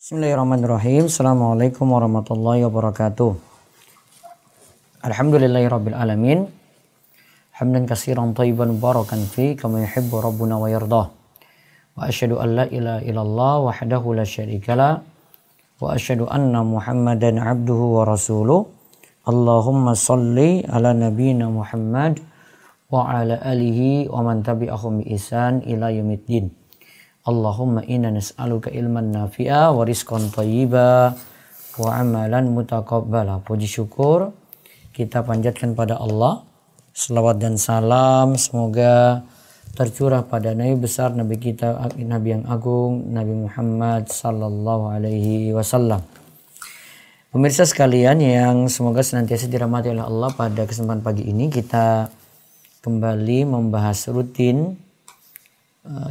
Bismillahirrahmanirrahim. Assalamualaikum warahmatullahi wabarakatuh. Alhamdulillahirabbil alamin. Hamdan katsiran thayyiban mubarakan fi kama yuhibbu rabbuna wa yardah. Wa asyhadu an la ilaha illallah wahdahu la syarikalah wa asyhadu anna Muhammadan abduhu wa rasuluh. Allahumma shalli ala nabiyyina Muhammad wa ala alihi wa man tabi'ahum bi ihsan ila yaumiddin. Allahumma inna nas'aluka ilman nafi'a wa rizqan thayyiba wa amalan mutaqabbala. Puji syukur kita panjatkan pada Allah. Selawat dan salam semoga tercurah pada Nabi besar, Nabi kita, Nabi yang agung, Nabi Muhammad sallallahu alaihi wasallam. Pemirsa sekalian yang semoga senantiasa dirahmati oleh Allah, pada kesempatan pagi ini kita kembali membahas rutin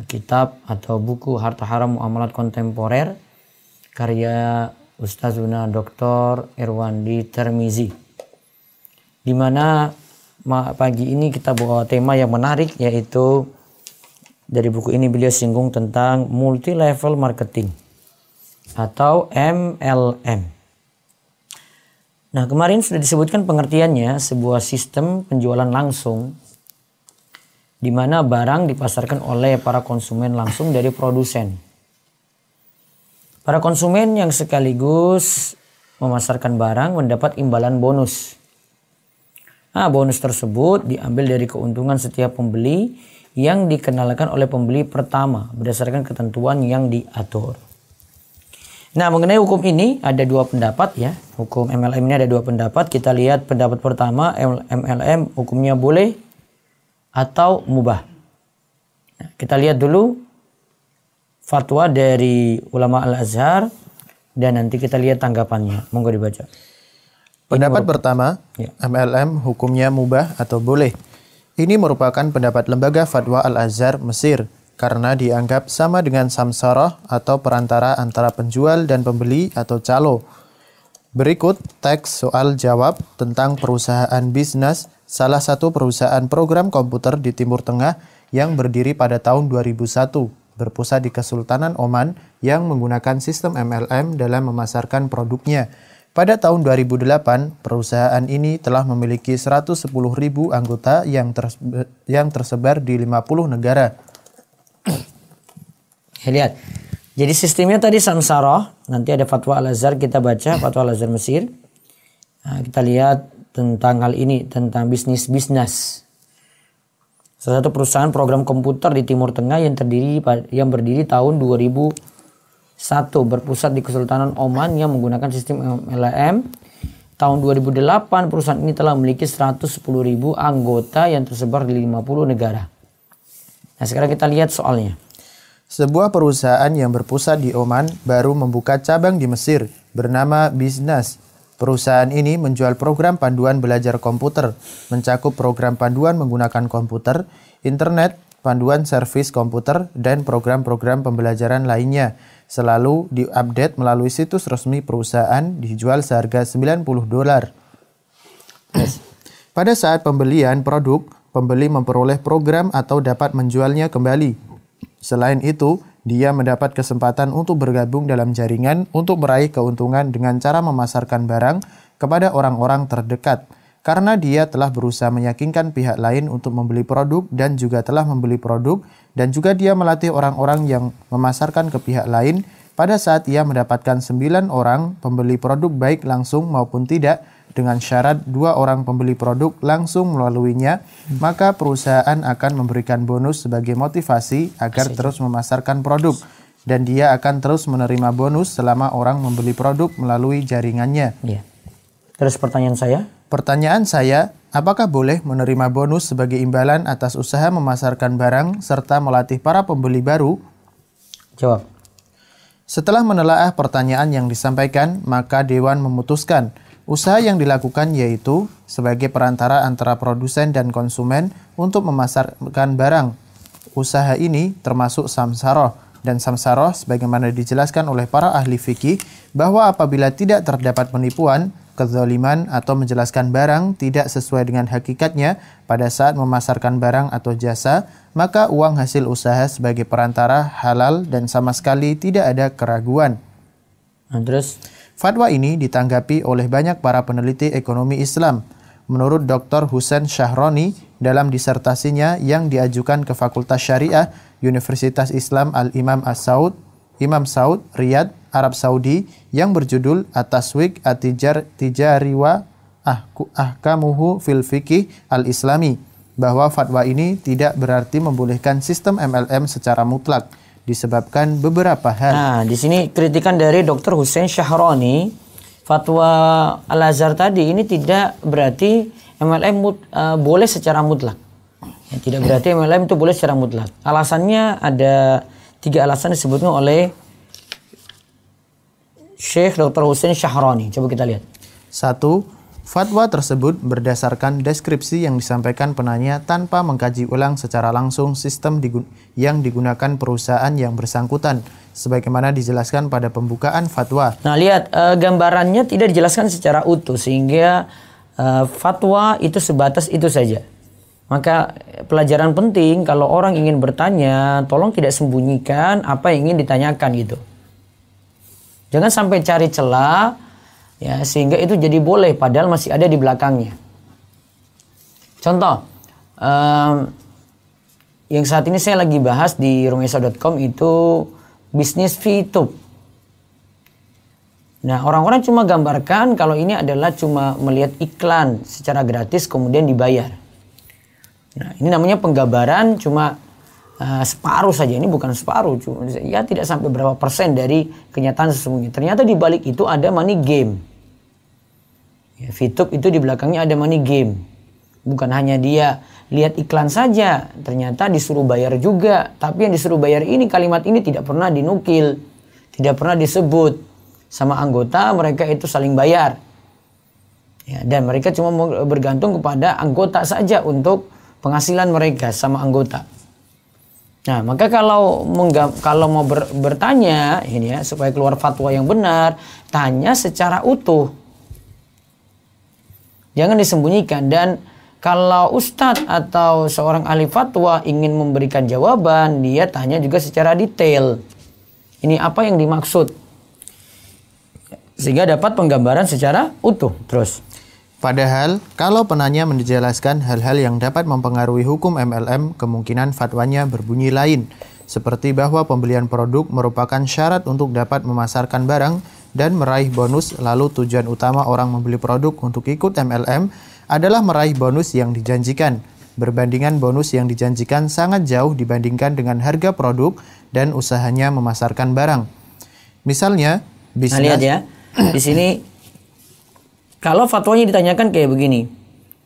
kitab atau buku Harta Haram Muamalat Kontemporer karya Ustazuna Dr. Irwandi Tirmizi, di mana pagi ini kita bawa tema yang menarik, yaitu dari buku ini beliau singgung tentang multi level marketing atau MLM. Nah, kemarin sudah disebutkan pengertiannya, sebuah sistem penjualan langsung di mana barang dipasarkan oleh para konsumen langsung dari produsen. Para konsumen yang sekaligus memasarkan barang mendapat imbalan bonus. Nah, bonus tersebut diambil dari keuntungan setiap pembeli yang dikenalkan oleh pembeli pertama berdasarkan ketentuan yang diatur. Nah, mengenai hukum ini ada dua pendapat ya. Hukum MLM ini ada dua pendapat. Kita lihat pendapat pertama, MLM hukumnya boleh atau mubah. Nah, kita lihat dulu fatwa dari ulama Al-Azhar dan nanti kita lihat tanggapannya. Monggo dibaca. Pendapat pertama, ya. MLM hukumnya mubah atau boleh. Ini merupakan pendapat lembaga fatwa Al-Azhar Mesir karena dianggap sama dengan samsarah atau perantara antara penjual dan pembeli atau calo. Berikut teks soal jawab tentang perusahaan bisnis salah satu perusahaan program komputer di Timur Tengah yang berdiri pada tahun 2001, berpusat di Kesultanan Oman yang menggunakan sistem MLM dalam memasarkan produknya. Pada tahun 2008, perusahaan ini telah memiliki 110.000 anggota yang tersebar di 50 negara. Lihat. Jadi sistemnya tadi samsarah, nanti ada fatwa Al-Azhar, kita baca fatwa Al-Azhar Mesir. Nah, kita lihat tentang hal ini, tentang bisnis. Salah satu perusahaan program komputer di Timur Tengah yang berdiri tahun 2001, berpusat di Kesultanan Oman yang menggunakan sistem MLM. Tahun 2008 perusahaan ini telah memiliki 110.000 anggota yang tersebar di 50 negara. Nah, sekarang kita lihat soalnya. Sebuah perusahaan yang berpusat di Oman baru membuka cabang di Mesir bernama Biznas. Perusahaan ini menjual program panduan belajar komputer, mencakup program panduan menggunakan komputer, internet, panduan servis komputer, dan program-program pembelajaran lainnya. Selalu diupdate melalui situs resmi perusahaan, dijual seharga $90. Pada saat pembelian produk, pembeli memperoleh program atau dapat menjualnya kembali. Selain itu, dia mendapat kesempatan untuk bergabung dalam jaringan untuk meraih keuntungan dengan cara memasarkan barang kepada orang-orang terdekat. Karena dia telah berusaha meyakinkan pihak lain untuk membeli produk dan juga telah membeli produk, dan juga dia melatih orang-orang yang memasarkan ke pihak lain. Pada saat ia mendapatkan 9 orang pembeli produk baik langsung maupun tidak, dengan syarat 2 orang pembeli produk langsung melaluinya, maka perusahaan akan memberikan bonus sebagai motivasi agar terus memasarkan produk, dan dia akan terus menerima bonus selama orang membeli produk melalui jaringannya. Ya. Terus pertanyaan saya? Pertanyaan saya, apakah boleh menerima bonus sebagai imbalan atas usaha memasarkan barang serta melatih para pembeli baru? Jawab. Setelah menelaah pertanyaan yang disampaikan, maka Dewan memutuskan usaha yang dilakukan yaitu sebagai perantara antara produsen dan konsumen untuk memasarkan barang. Usaha ini termasuk samsarah, dan samsarah sebagaimana dijelaskan oleh para ahli fikih bahwa apabila tidak terdapat penipuan, kezaliman atau menjelaskan barang tidak sesuai dengan hakikatnya pada saat memasarkan barang atau jasa, maka uang hasil usaha sebagai perantara halal dan sama sekali tidak ada keraguan. Nah, terus Fatwa ini ditanggapi oleh banyak para peneliti ekonomi Islam. Menurut Dr. Husain Shahroni dalam disertasinya yang diajukan ke Fakultas Syariah Universitas Islam Al-Imam Imam Saud, Riyadh, Arab Saudi yang berjudul At-Taswiq At-Tijari wa Ahkamuhu fil Fiqih Al-Islami, bahwa fatwa ini tidak berarti membolehkan sistem MLM secara mutlak disebabkan beberapa hal. Nah, di sini kritikan dari Dr. Husain Shahroni, fatwa Al-Azhar tadi ini tidak berarti MLM boleh secara mutlak. Ya, tidak berarti MLM itu boleh secara mutlak. Alasannya ada 3 alasan disebutkan oleh Syekh Dr. Husain Shahroni. Coba kita lihat. 1. Fatwa tersebut berdasarkan deskripsi yang disampaikan penanya tanpa mengkaji ulang secara langsung sistem yang digunakan perusahaan yang bersangkutan, sebagaimana dijelaskan pada pembukaan fatwa. Nah, lihat gambarannya tidak dijelaskan secara utuh, sehingga fatwa itu sebatas itu saja. Maka pelajaran penting kalau orang ingin bertanya, tolong tidak sembunyikan apa yang ingin ditanyakan gitu. Jangan sampai cari celah, ya, sehingga itu jadi boleh padahal masih ada di belakangnya. Contoh, yang saat ini saya lagi bahas di rumesa.com itu bisnis VTube. Nah, orang-orang cuma gambarkan kalau ini adalah cuma melihat iklan secara gratis kemudian dibayar. Nah, ini namanya penggambaran cuma separuh saja. Ini bukan separuh, cuma ya tidak sampai berapa persen dari kenyataan sesungguhnya. Ternyata di balik itu ada money game. Ya, VTube itu di belakangnya ada money game. Bukan hanya dia lihat iklan saja, ternyata disuruh bayar juga. Tapi yang disuruh bayar ini, kalimat ini tidak pernah dinukil, tidak pernah disebut sama anggota. Mereka itu saling bayar, ya, dan mereka cuma bergantung kepada anggota saja untuk penghasilan mereka sama anggota. Nah, maka kalau mau bertanya ini ya, supaya keluar fatwa yang benar, tanya secara utuh. Jangan disembunyikan. Dan kalau ustadz atau seorang ahli fatwa ingin memberikan jawaban, dia tanya juga secara detail. Ini apa yang dimaksud? Sehingga dapat penggambaran secara utuh. Terus. Padahal, kalau penanya menjelaskan hal-hal yang dapat mempengaruhi hukum MLM, kemungkinan fatwanya berbunyi lain. Seperti bahwa pembelian produk merupakan syarat untuk dapat memasarkan barang dan meraih bonus, lalu tujuan utama orang membeli produk untuk ikut MLM adalah meraih bonus yang dijanjikan. Berbandingan bonus yang dijanjikan sangat jauh dibandingkan dengan harga produk dan usahanya memasarkan barang. Misalnya, bisnis... Nah, lihat ya, di sini kalau fatwanya ditanyakan kayak begini.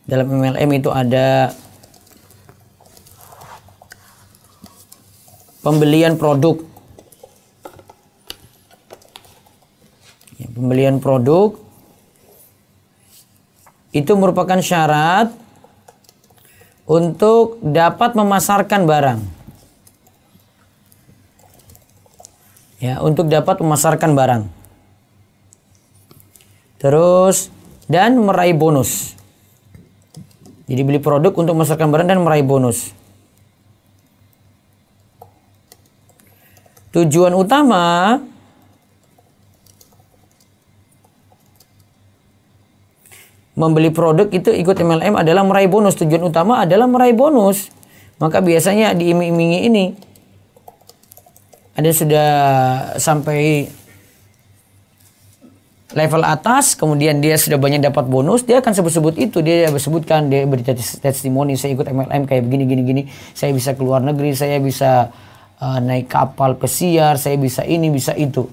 Dalam MLM itu ada pembelian produk. Ya, pembelian produk itu merupakan syarat untuk dapat memasarkan barang. Ya, untuk dapat memasarkan barang. Terus dan meraih bonus. Jadi beli produk untuk memasarkan barang dan meraih bonus. Tujuan utama membeli produk itu ikut MLM adalah meraih bonus. Tujuan utama adalah meraih bonus. Maka biasanya diiming-imingi ini. Ada sudah sampai level atas, kemudian dia sudah banyak dapat bonus, dia akan sebut-sebut itu. Dia sebutkan, dia beri testimoni, saya ikut MLM kayak begini, saya bisa keluar negeri, saya bisa naik kapal pesiar, saya bisa ini, bisa itu.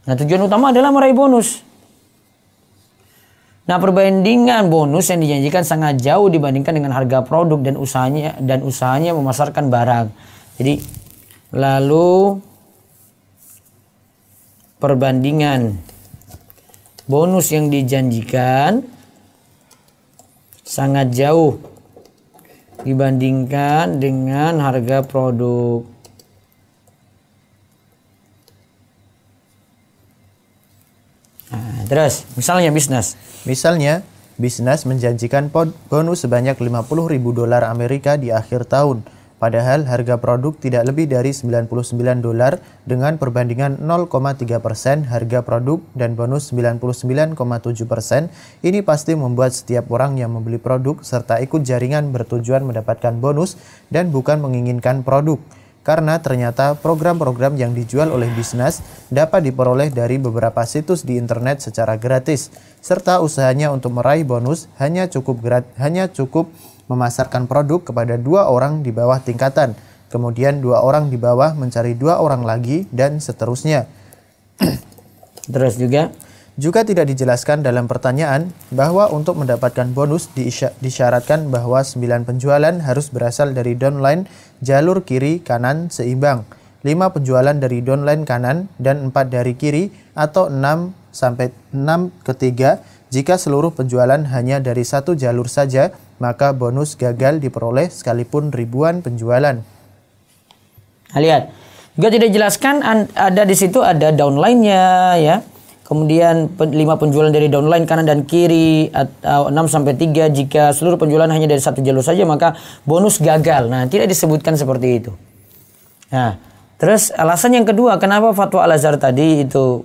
Nah, tujuan utama adalah meraih bonus. Nah, perbandingan bonus yang dijanjikan sangat jauh dibandingkan dengan harga produk dan usahanya memasarkan barang. Jadi, lalu perbandingan bonus yang dijanjikan sangat jauh dibandingkan dengan harga produk. Nah, terus misalnya bisnis. Misalnya, bisnis menjanjikan bonus sebanyak $50.000 Amerika di akhir tahun. Padahal harga produk tidak lebih dari $99 dengan perbandingan 0,3% harga produk dan bonus 99,7%. Ini pasti membuat setiap orang yang membeli produk serta ikut jaringan bertujuan mendapatkan bonus dan bukan menginginkan produk. Karena ternyata program-program yang dijual oleh bisnis dapat diperoleh dari beberapa situs di internet secara gratis, serta usahanya untuk meraih bonus hanya cukup memasarkan produk kepada 2 orang di bawah tingkatan, kemudian 2 orang di bawah mencari 2 orang lagi, dan seterusnya. Terus juga tidak dijelaskan dalam pertanyaan bahwa untuk mendapatkan bonus disyaratkan bahwa 9 penjualan harus berasal dari downline jalur kiri kanan seimbang, 5 penjualan dari downline kanan dan 4 dari kiri, atau 6 sampai 6 ketiga. Jika seluruh penjualan hanya dari satu jalur saja, maka bonus gagal diperoleh sekalipun ribuan penjualan. Nah, lihat. Juga tidak dijelaskan ada di situ ada downline-nya ya. Kemudian 5 penjualan dari downline kanan dan kiri, atau 6 sampai 3 jika seluruh penjualan hanya dari satu jalur saja maka bonus gagal. Nah, tidak disebutkan seperti itu. Nah, terus alasan yang kedua kenapa fatwa Al-Azhar tadi itu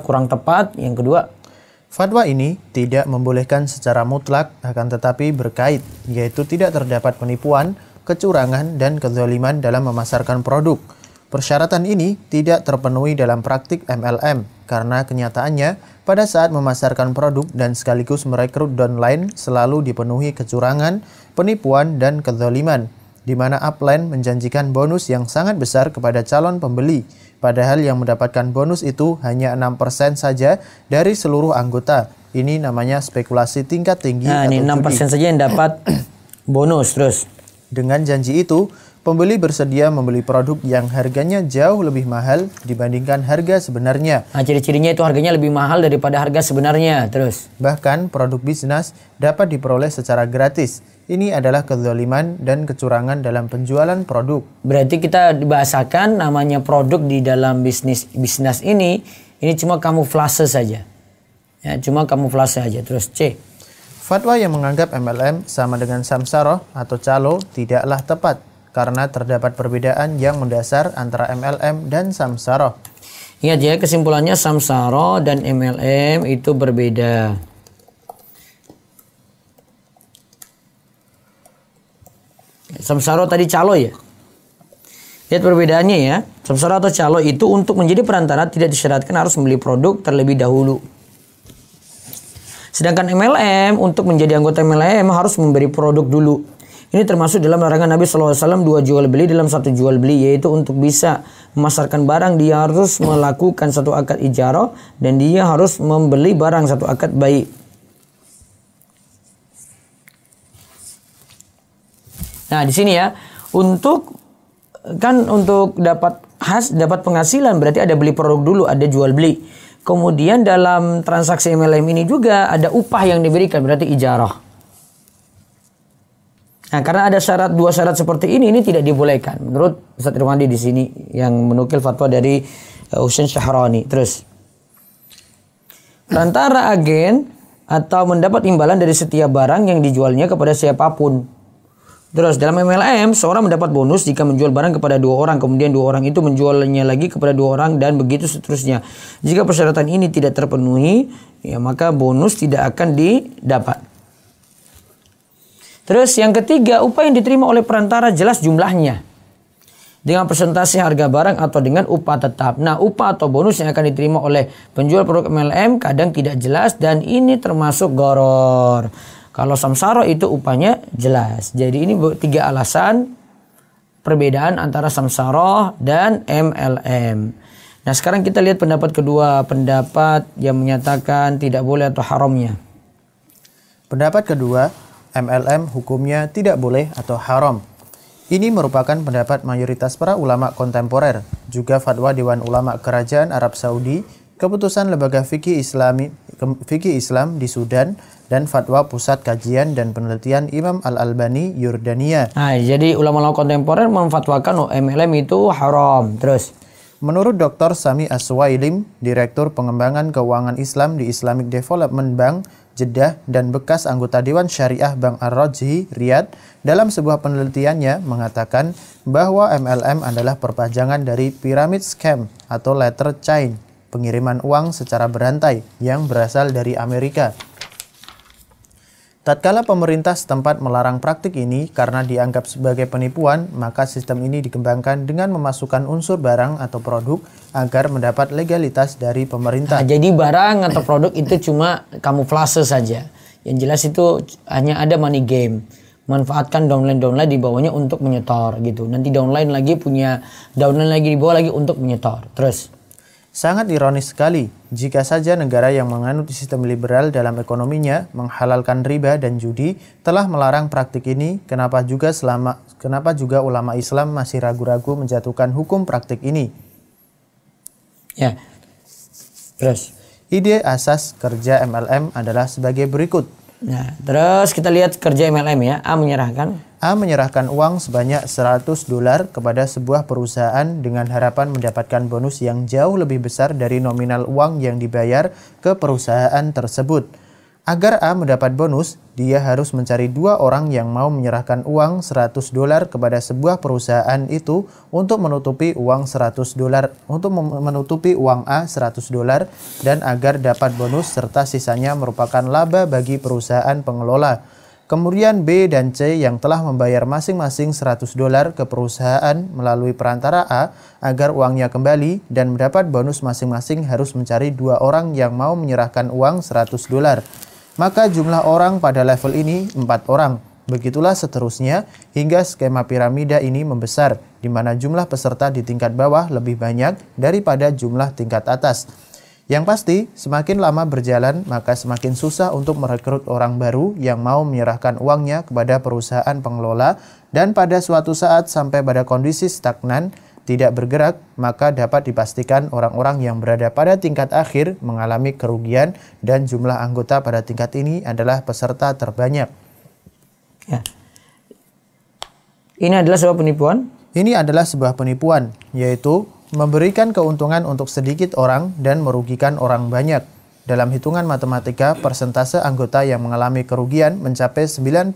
kurang tepat. Yang kedua, fatwa ini tidak membolehkan secara mutlak, akan tetapi berkait, yaitu tidak terdapat penipuan, kecurangan, dan kezaliman dalam memasarkan produk. Persyaratan ini tidak terpenuhi dalam praktik MLM, karena kenyataannya pada saat memasarkan produk dan sekaligus merekrut downline selalu dipenuhi kecurangan, penipuan, dan kezaliman, di mana upline menjanjikan bonus yang sangat besar kepada calon pembeli, padahal yang mendapatkan bonus itu hanya 6% saja dari seluruh anggota. Ini namanya spekulasi tingkat tinggi atau ini 6% saja yang dapat bonus. Terus dengan janji itu, pembeli bersedia membeli produk yang harganya jauh lebih mahal dibandingkan harga sebenarnya. Nah, ciri-cirinya itu harganya lebih mahal daripada harga sebenarnya. Terus bahkan produk bisnis dapat diperoleh secara gratis. Ini adalah kezaliman dan kecurangan dalam penjualan produk. Berarti kita dibahasakan namanya produk di dalam bisnis ini cuma kamuflase saja. Ya, cuma kamuflase saja. Terus C. Fatwa yang menganggap MLM sama dengan samsaroh atau calo tidaklah tepat karena terdapat perbedaan yang mendasar antara MLM dan samsaroh. Ingat ya, kesimpulannya samsaroh dan MLM itu berbeda. Samsaroh tadi calo ya. Lihat perbedaannya ya. Samsaroh atau calo itu untuk menjadi perantara tidak disyaratkan harus membeli produk terlebih dahulu. Sedangkan MLM untuk menjadi anggota MLM harus memberi produk dulu. Ini termasuk dalam larangan Nabi SAW 2 jual beli dalam 1 jual beli, yaitu untuk bisa memasarkan barang dia harus melakukan 1 akad ijarah dan dia harus membeli barang 1 akad bai. Nah, di sini ya, untuk dapat penghasilan berarti ada beli produk dulu, ada jual beli. Kemudian dalam transaksi MLM ini juga ada upah yang diberikan, berarti ijarah. Nah, karena ada 2 syarat seperti ini tidak dibolehkan. Menurut Ustaz Irwandi di sini yang menukil fatwa dari Husain Syahrani. Terus, perantara agen atau mendapat imbalan dari setiap barang yang dijualnya kepada siapapun. Terus dalam MLM seorang mendapat bonus jika menjual barang kepada 2 orang, kemudian 2 orang itu menjualnya lagi kepada 2 orang dan begitu seterusnya. Jika persyaratan ini tidak terpenuhi, ya maka bonus tidak akan didapat. Terus yang ketiga, upah yang diterima oleh perantara jelas jumlahnya dengan persentase harga barang atau dengan upah tetap. Nah, upah atau bonus yang akan diterima oleh penjual produk MLM kadang tidak jelas dan ini termasuk gharar. Kalau samsaroh itu upahnya jelas. Jadi ini 3 alasan perbedaan antara samsaroh dan MLM. Nah, sekarang kita lihat pendapat kedua, pendapat yang menyatakan tidak boleh atau haramnya. Pendapat kedua, MLM hukumnya tidak boleh atau haram. Ini merupakan pendapat mayoritas para ulama kontemporer, juga fatwa Dewan Ulama Kerajaan Arab Saudi, keputusan Lembaga Fikih Islam di Sudan, dan fatwa Pusat Kajian dan Penelitian Imam Al-Albani Yordania. Nah, jadi ulama-ulama kontemporer memfatwakan MLM itu haram. Terus, Menurut Dr. Sami Aswailim, Direktur Pengembangan Keuangan Islam di Islamic Development Bank, Jeddah, dan bekas anggota Dewan Syariah Bank Ar-Rajhi, Riyadh, dalam sebuah penelitiannya mengatakan bahwa MLM adalah perpanjangan dari pyramid scam atau letter chain, pengiriman uang secara berantai yang berasal dari Amerika. Tatkala pemerintah setempat melarang praktik ini karena dianggap sebagai penipuan, maka sistem ini dikembangkan dengan memasukkan unsur barang atau produk agar mendapat legalitas dari pemerintah. Nah, jadi barang atau produk itu cuma kamuflase saja. Yang jelas itu hanya ada money game. Manfaatkan downline di bawahnya untuk menyetor gitu. Nanti downline lagi di bawah lagi untuk menyetor. Terus. Sangat ironis sekali, jika saja negara yang menganut sistem liberal dalam ekonominya menghalalkan riba dan judi telah melarang praktik ini, kenapa juga ulama Islam masih ragu-ragu menjatuhkan hukum praktik ini? Ya, terus. Ide asas kerja MLM adalah sebagai berikut. Nah, terus kita lihat kerja MLM ya. A menyerahkan uang sebanyak $100 kepada sebuah perusahaan dengan harapan mendapatkan bonus yang jauh lebih besar dari nominal uang yang dibayar ke perusahaan tersebut. Agar A mendapat bonus, dia harus mencari 2 orang yang mau menyerahkan uang $100 kepada sebuah perusahaan itu untuk menutupi uang A $100 dan agar dapat bonus serta sisanya merupakan laba bagi perusahaan pengelola. Kemudian B dan C yang telah membayar masing-masing $100 ke perusahaan melalui perantara A agar uangnya kembali dan mendapat bonus masing-masing harus mencari 2 orang yang mau menyerahkan uang $100. Maka jumlah orang pada level ini 4 orang. Begitulah seterusnya hingga skema piramida ini membesar, di mana jumlah peserta di tingkat bawah lebih banyak daripada jumlah tingkat atas. Yang pasti, semakin lama berjalan, maka semakin susah untuk merekrut orang baru yang mau menyerahkan uangnya kepada perusahaan pengelola, dan pada suatu saat sampai pada kondisi stagnan, tidak bergerak, maka dapat dipastikan orang-orang yang berada pada tingkat akhir mengalami kerugian dan jumlah anggota pada tingkat ini adalah peserta terbanyak. Ya. Ini adalah sebuah penipuan? Ini adalah sebuah penipuan, yaitu memberikan keuntungan untuk sedikit orang dan merugikan orang banyak. Dalam hitungan matematika, persentase anggota yang mengalami kerugian mencapai 94%,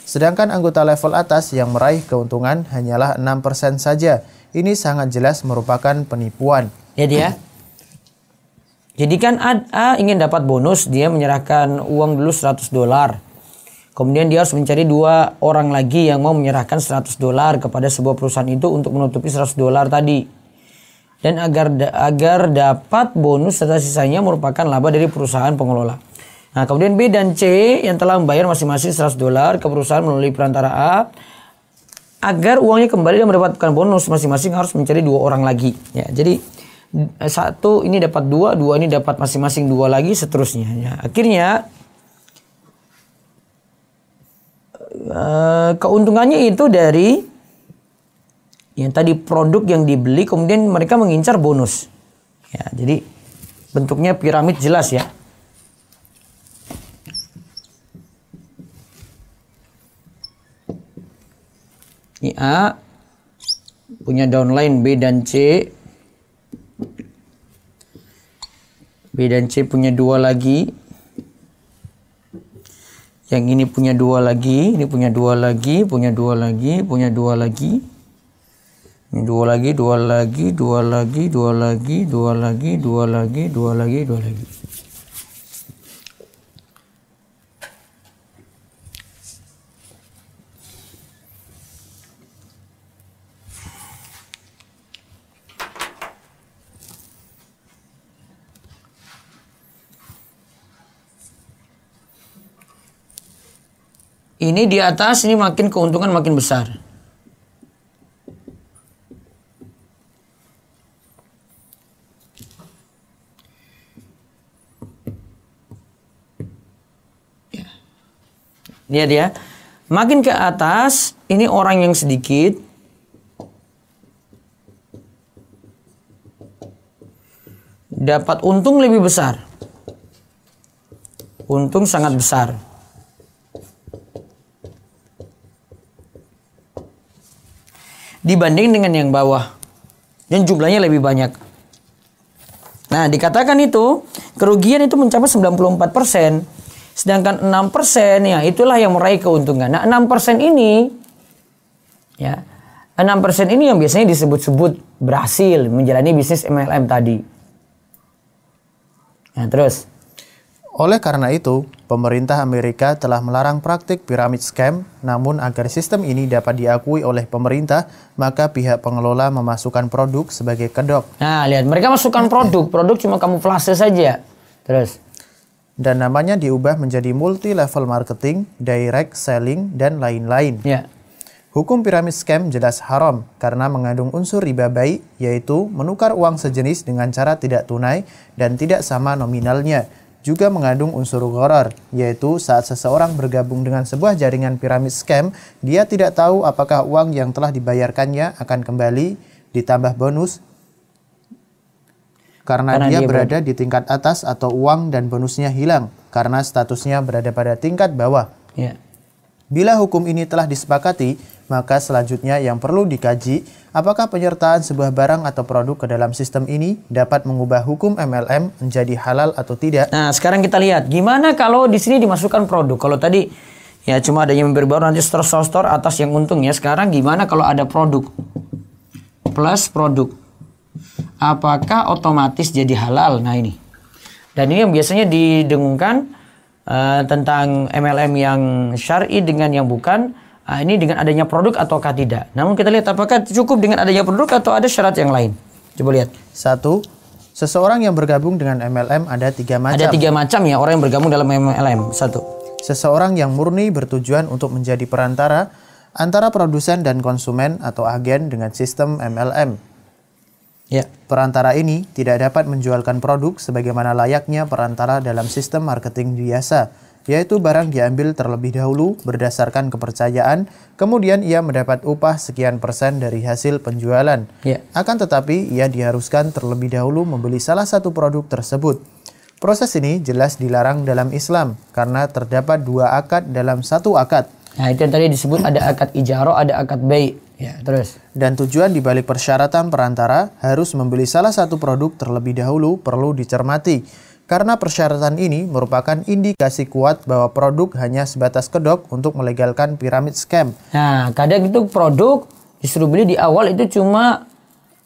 sedangkan anggota level atas yang meraih keuntungan hanyalah 6% saja. Ini sangat jelas merupakan penipuan. Ya dia. Jadi kan A ingin dapat bonus, dia menyerahkan uang dulu $100. Kemudian dia harus mencari 2 orang lagi yang mau menyerahkan $100 kepada sebuah perusahaan itu untuk menutupi $100 tadi. Dan agar dapat bonus serta sisanya merupakan laba dari perusahaan pengelola. Nah, kemudian B dan C yang telah membayar masing-masing $100 ke perusahaan melalui perantara A, agar uangnya kembali dan mendapatkan bonus masing-masing harus mencari 2 orang lagi. Ya, jadi 1 ini dapat 2, 2 ini dapat masing-masing 2 lagi, seterusnya. Ya, akhirnya keuntungannya itu dari yang tadi produk yang dibeli, kemudian mereka mengincar bonus. Ya, jadi bentuknya piramid jelas ya. Ini A punya downline B dan C. B dan C punya 2 lagi. Yang ini punya 2 lagi, ini punya 2 lagi, punya 2 lagi, punya 2 lagi. Ini 2 lagi, 2 lagi, 2 lagi, 2 lagi, 2 lagi, 2 lagi, 2 lagi, 2 lagi. Ini di atas, ini makin keuntungan makin besar. Lihat ya, makin ke atas ini orang yang sedikit, dapat untung lebih besar, untung sangat besar. Dibanding dengan yang bawah. dan jumlahnya lebih banyak. Nah, dikatakan itu kerugian itu mencapai 94%. Sedangkan 6% ya itulah yang meraih keuntungan. Nah, 6% ini ya, 6% ini yang biasanya disebut-sebut berhasil menjalani bisnis MLM tadi. Nah, terus. Oleh karena itu, pemerintah Amerika telah melarang praktik piramid scam, namun agar sistem ini dapat diakui oleh pemerintah, maka pihak pengelola memasukkan produk sebagai kedok. Nah, lihat, mereka masukkan produk cuma kamuflase saja. Terus. Dan namanya diubah menjadi multi-level marketing, direct selling, dan lain-lain. Ya. Hukum piramid scam jelas haram karena mengandung unsur riba baik, yaitu menukar uang sejenis dengan cara tidak tunai dan tidak sama nominalnya. Juga mengandung unsur gharar, yaitu saat seseorang bergabung dengan sebuah jaringan piramid scam, dia tidak tahu apakah uang yang telah dibayarkannya akan kembali ditambah bonus karena dia berada di tingkat atas atau uang dan bonusnya hilang karena statusnya berada pada tingkat bawah. Ya. Bila hukum ini telah disepakati, maka selanjutnya yang perlu dikaji apakah penyertaan sebuah barang atau produk ke dalam sistem ini dapat mengubah hukum MLM menjadi halal atau tidak. Nah, sekarang kita lihat gimana kalau di sini dimasukkan produk. Kalau tadi ya cuma adanya member baru nanti store atas yang untung ya. Sekarang gimana kalau ada produk plus produk? Apakah otomatis jadi halal? Nah, ini. Dan ini yang biasanya didengungkan tentang MLM yang syar'i dengan yang bukan. Ini dengan adanya produk ataukah tidak. Namun kita lihat apakah cukup dengan adanya produk atau ada syarat yang lain. Coba lihat. 1. Seseorang yang bergabung dengan MLM ada 3 macam. Ada 3 macam ya orang yang bergabung dalam MLM. 1. Seseorang yang murni bertujuan untuk menjadi perantara antara produsen dan konsumen atau agen dengan sistem MLM. Ya. Perantara ini tidak dapat menjualkan produk sebagaimana layaknya perantara dalam sistem marketing biasa, yaitu barang diambil terlebih dahulu berdasarkan kepercayaan, kemudian ia mendapat upah sekian persen dari hasil penjualan. Ya. Akan tetapi, ia diharuskan terlebih dahulu membeli salah satu produk tersebut. Proses ini jelas dilarang dalam Islam, karena terdapat 2 akad dalam 1 akad. Nah, itu yang tadi disebut ada akad ijarah, ada akad bai'. Ya, terus. Dan tujuan dibalik persyaratan perantara harus membeli salah satu produk terlebih dahulu perlu dicermati. Karena persyaratan ini merupakan indikasi kuat bahwa produk hanya sebatas kedok untuk melegalkan piramid scam. Nah, kadang itu produk disuruh beli di awal itu cuma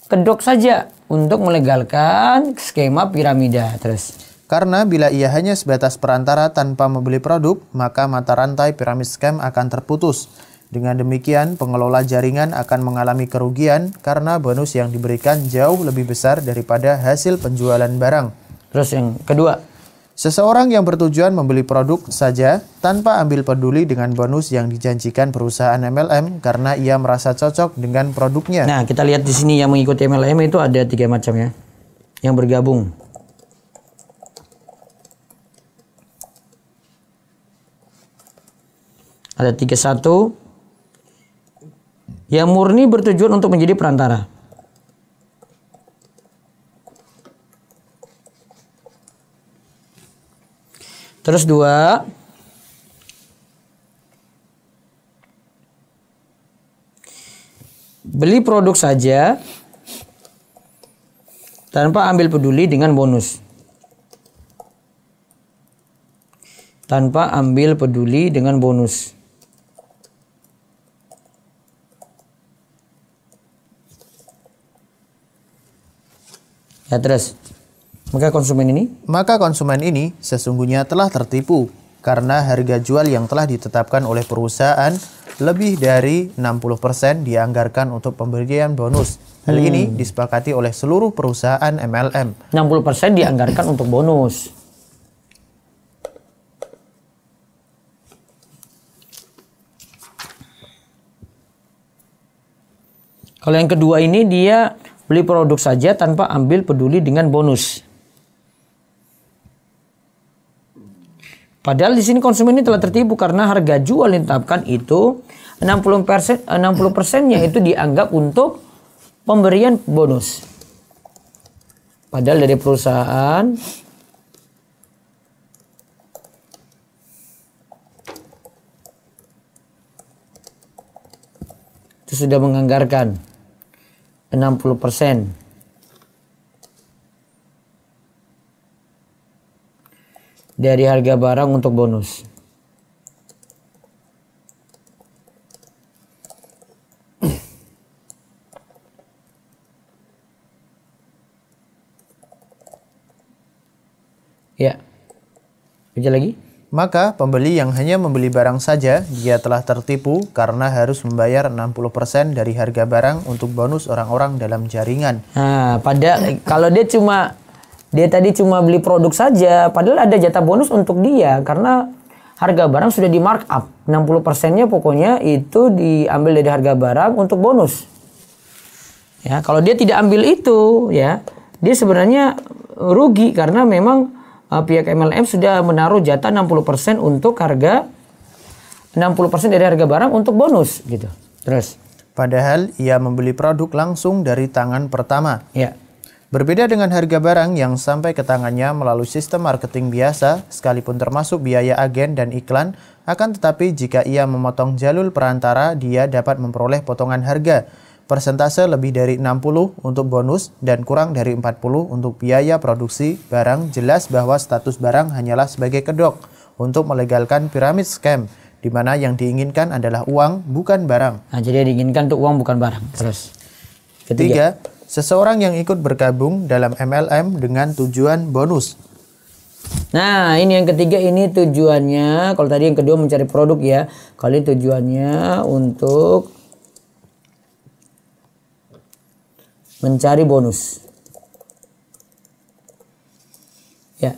kedok saja untuk melegalkan skema piramida. Terus. Karena bila ia hanya sebatas perantara tanpa membeli produk, maka mata rantai piramid scam akan terputus. Dengan demikian, pengelola jaringan akan mengalami kerugian karena bonus yang diberikan jauh lebih besar daripada hasil penjualan barang. Terus yang kedua, seseorang yang bertujuan membeli produk saja tanpa ambil peduli dengan bonus yang dijanjikan perusahaan MLM karena ia merasa cocok dengan produknya. Nah, kita lihat di sini yang mengikuti MLM itu ada 3 macam ya. Yang bergabung. Ada 31 yang murni bertujuan untuk menjadi perantara. Terus 2, beli produk saja tanpa ambil peduli dengan bonus. Tanpa ambil peduli dengan bonus. Ya, terus. Maka konsumen ini sesungguhnya telah tertipu karena harga jual yang telah ditetapkan oleh perusahaan lebih dari 60% dianggarkan untuk pemberian bonus. Hal ini disepakati oleh seluruh perusahaan MLM. 60% dianggarkan untuk bonus. Kalau yang kedua ini dia beli produk saja tanpa ambil peduli dengan bonus. Padahal di sini konsumen ini telah tertipu karena harga jual yang ditetapkan itu 60%-nya itu dianggap untuk pemberian bonus. Padahal dari perusahaan itu sudah menganggarkan 60% dari harga barang untuk bonus. Ya. Baca lagi. Maka pembeli yang hanya membeli barang saja, dia telah tertipu karena harus membayar 60% dari harga barang untuk bonus orang-orang dalam jaringan. Nah, kalau dia tadi cuma beli produk saja, padahal ada jatah bonus untuk dia karena harga barang sudah di markup. 60%-nya pokoknya itu diambil dari harga barang untuk bonus. Ya, kalau dia tidak ambil itu, ya, dia sebenarnya rugi karena memang pihak MLM sudah menaruh jatah 60% untuk harga 60% dari harga barang untuk bonus gitu. Terus Padahal ia membeli produk langsung dari tangan pertama. ya. Berbeda dengan harga barang yang sampai ke tangannya melalui sistem marketing biasa, sekalipun termasuk biaya agen dan iklan, akan tetapi jika ia memotong jalur perantara, dia dapat memperoleh potongan harga. Persentase lebih dari 60 untuk bonus dan kurang dari 40 untuk biaya produksi barang. Jelas bahwa status barang hanyalah sebagai kedok untuk melegalkan piramid scam, di mana yang diinginkan adalah uang, bukan barang. Nah, jadi yang diinginkan untuk uang bukan barang. Terus Ketiga, seseorang yang ikut bergabung dalam MLM dengan tujuan bonus. Nah, ini yang ketiga, ini tujuannya. Kalau tadi yang kedua mencari produk ya. Kali tujuannya untuk mencari bonus. Ya.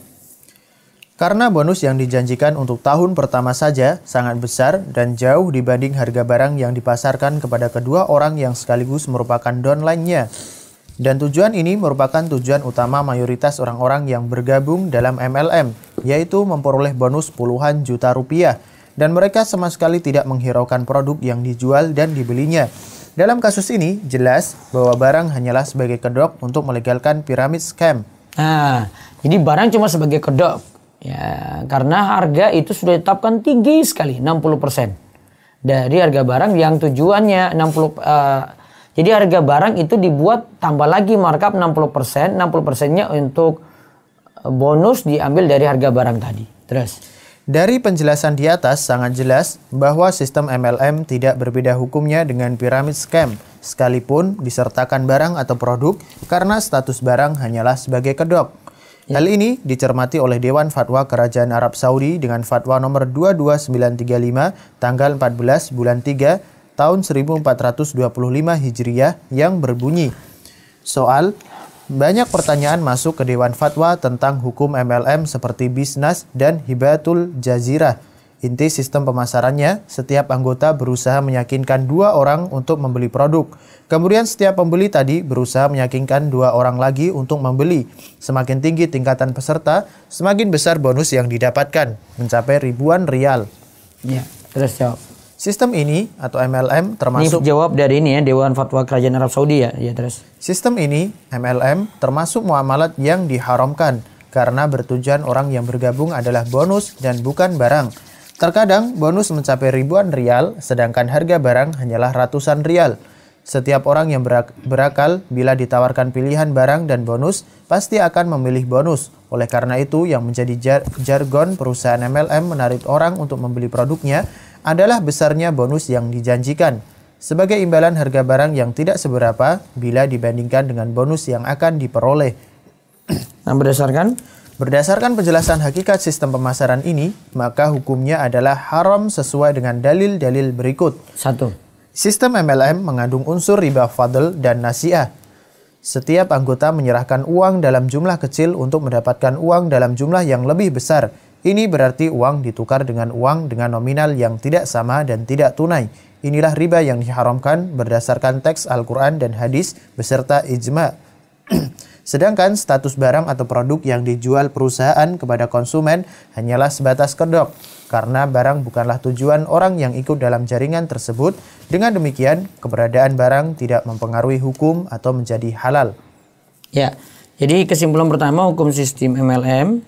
Karena bonus yang dijanjikan untuk tahun pertama saja sangat besar dan jauh dibanding harga barang yang dipasarkan kepada kedua orang yang sekaligus merupakan downline-nya. Dan tujuan ini merupakan tujuan utama mayoritas orang-orang yang bergabung dalam MLM, yaitu memperoleh bonus puluhan juta rupiah. Dan mereka sama sekali tidak menghiraukan produk yang dijual dan dibelinya. Dalam kasus ini, jelas bahwa barang hanyalah sebagai kedok untuk melegalkan piramid scam. Nah, jadi barang cuma sebagai kedok. Ya, karena harga itu sudah ditetapkan tinggi sekali, 60%. Dari harga barang yang tujuannya 60%. Jadi harga barang itu dibuat tambah lagi markup 60%. 60%-nya untuk bonus diambil dari harga barang tadi. Terus Dari penjelasan di atas sangat jelas bahwa sistem MLM tidak berbeda hukumnya dengan piramid scam, sekalipun disertakan barang atau produk karena status barang hanyalah sebagai kedok. Hal ini dicermati oleh Dewan Fatwa Kerajaan Arab Saudi dengan Fatwa nomor 22935 tanggal 14 bulan 3 tahun 1425 Hijriah yang berbunyi, soal banyak pertanyaan masuk ke Dewan Fatwa tentang hukum MLM seperti Bisnas dan Hibatul Jazirah. Inti sistem pemasarannya, setiap anggota berusaha meyakinkan 2 orang untuk membeli produk. Kemudian setiap pembeli tadi berusaha meyakinkan 2 orang lagi untuk membeli. Semakin tinggi tingkatan peserta, semakin besar bonus yang didapatkan, mencapai ribuan rial. ya, terus jawab. Sistem ini atau MLM termasuk Ini jawab dari ini ya, Dewan Fatwa Kerajaan Arab Saudi ya. Ya, terus. Sistem ini, MLM, termasuk muamalat yang diharamkan karena bertujuan orang yang bergabung adalah bonus dan bukan barang. Terkadang bonus mencapai ribuan rial, sedangkan harga barang hanyalah ratusan rial. Setiap orang yang berakal bila ditawarkan pilihan barang dan bonus, pasti akan memilih bonus. Oleh karena itu, yang menjadi jargon perusahaan MLM menarik orang untuk membeli produknya adalah besarnya bonus yang dijanjikan. Sebagai imbalan harga barang yang tidak seberapa bila dibandingkan dengan bonus yang akan diperoleh. Nah, Berdasarkan penjelasan hakikat sistem pemasaran ini, maka hukumnya adalah haram sesuai dengan dalil-dalil berikut. 1. Sistem MLM mengandung unsur riba fadl dan nasiah. Setiap anggota menyerahkan uang dalam jumlah kecil untuk mendapatkan uang dalam jumlah yang lebih besar. Ini berarti uang ditukar dengan uang dengan nominal yang tidak sama dan tidak tunai. Inilah riba yang diharamkan berdasarkan teks Al-Quran dan hadis beserta ijma'. Sedangkan status barang atau produk yang dijual perusahaan kepada konsumen hanyalah sebatas kedok, karena barang bukanlah tujuan orang yang ikut dalam jaringan tersebut. Dengan demikian, keberadaan barang tidak mempengaruhi hukum atau menjadi halal. Ya, jadi kesimpulan pertama hukum sistem MLM.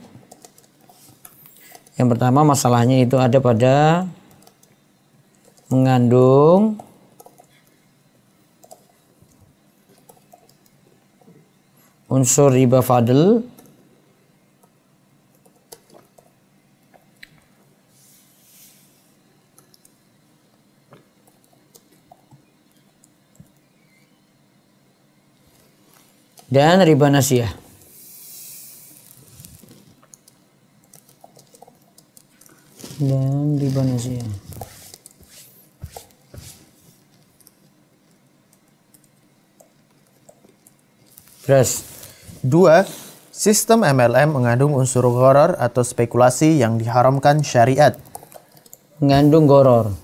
Yang pertama masalahnya itu ada pada mengandung unsur riba fadl dan riba nasiyah. Dan riba nasiyah. Terus, 2. Sistem MLM mengandung unsur gharar atau spekulasi yang diharamkan syariat. mengandung goror.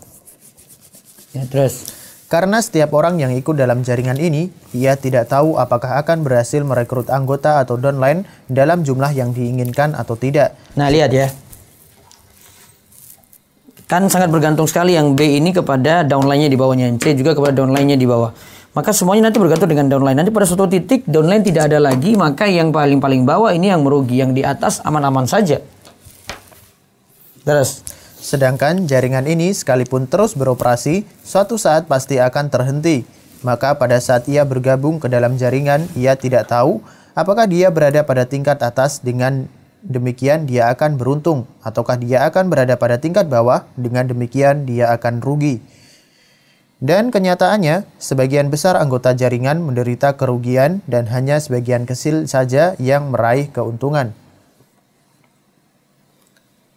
Ya, terus. Karena setiap orang yang ikut dalam jaringan ini, ia tidak tahu apakah akan berhasil merekrut anggota atau downline dalam jumlah yang diinginkan atau tidak. Nah, lihat ya. Kan sangat bergantung sekali yang B ini kepada downline-nya di bawahnya, yang C juga kepada downline-nya di bawah. Maka semuanya nanti bergantung dengan downline. Nanti pada suatu titik downline tidak ada lagi, maka yang paling bawah ini yang merugi, yang di atas aman-aman saja. Terus. Sedangkan jaringan ini sekalipun terus beroperasi, suatu saat pasti akan terhenti. Maka pada saat ia bergabung ke dalam jaringan, ia tidak tahu apakah dia berada pada tingkat atas, dengan demikian dia akan beruntung, ataukah dia akan berada pada tingkat bawah, dengan demikian dia akan rugi. Dan kenyataannya, sebagian besar anggota jaringan menderita kerugian dan hanya sebagian kecil saja yang meraih keuntungan.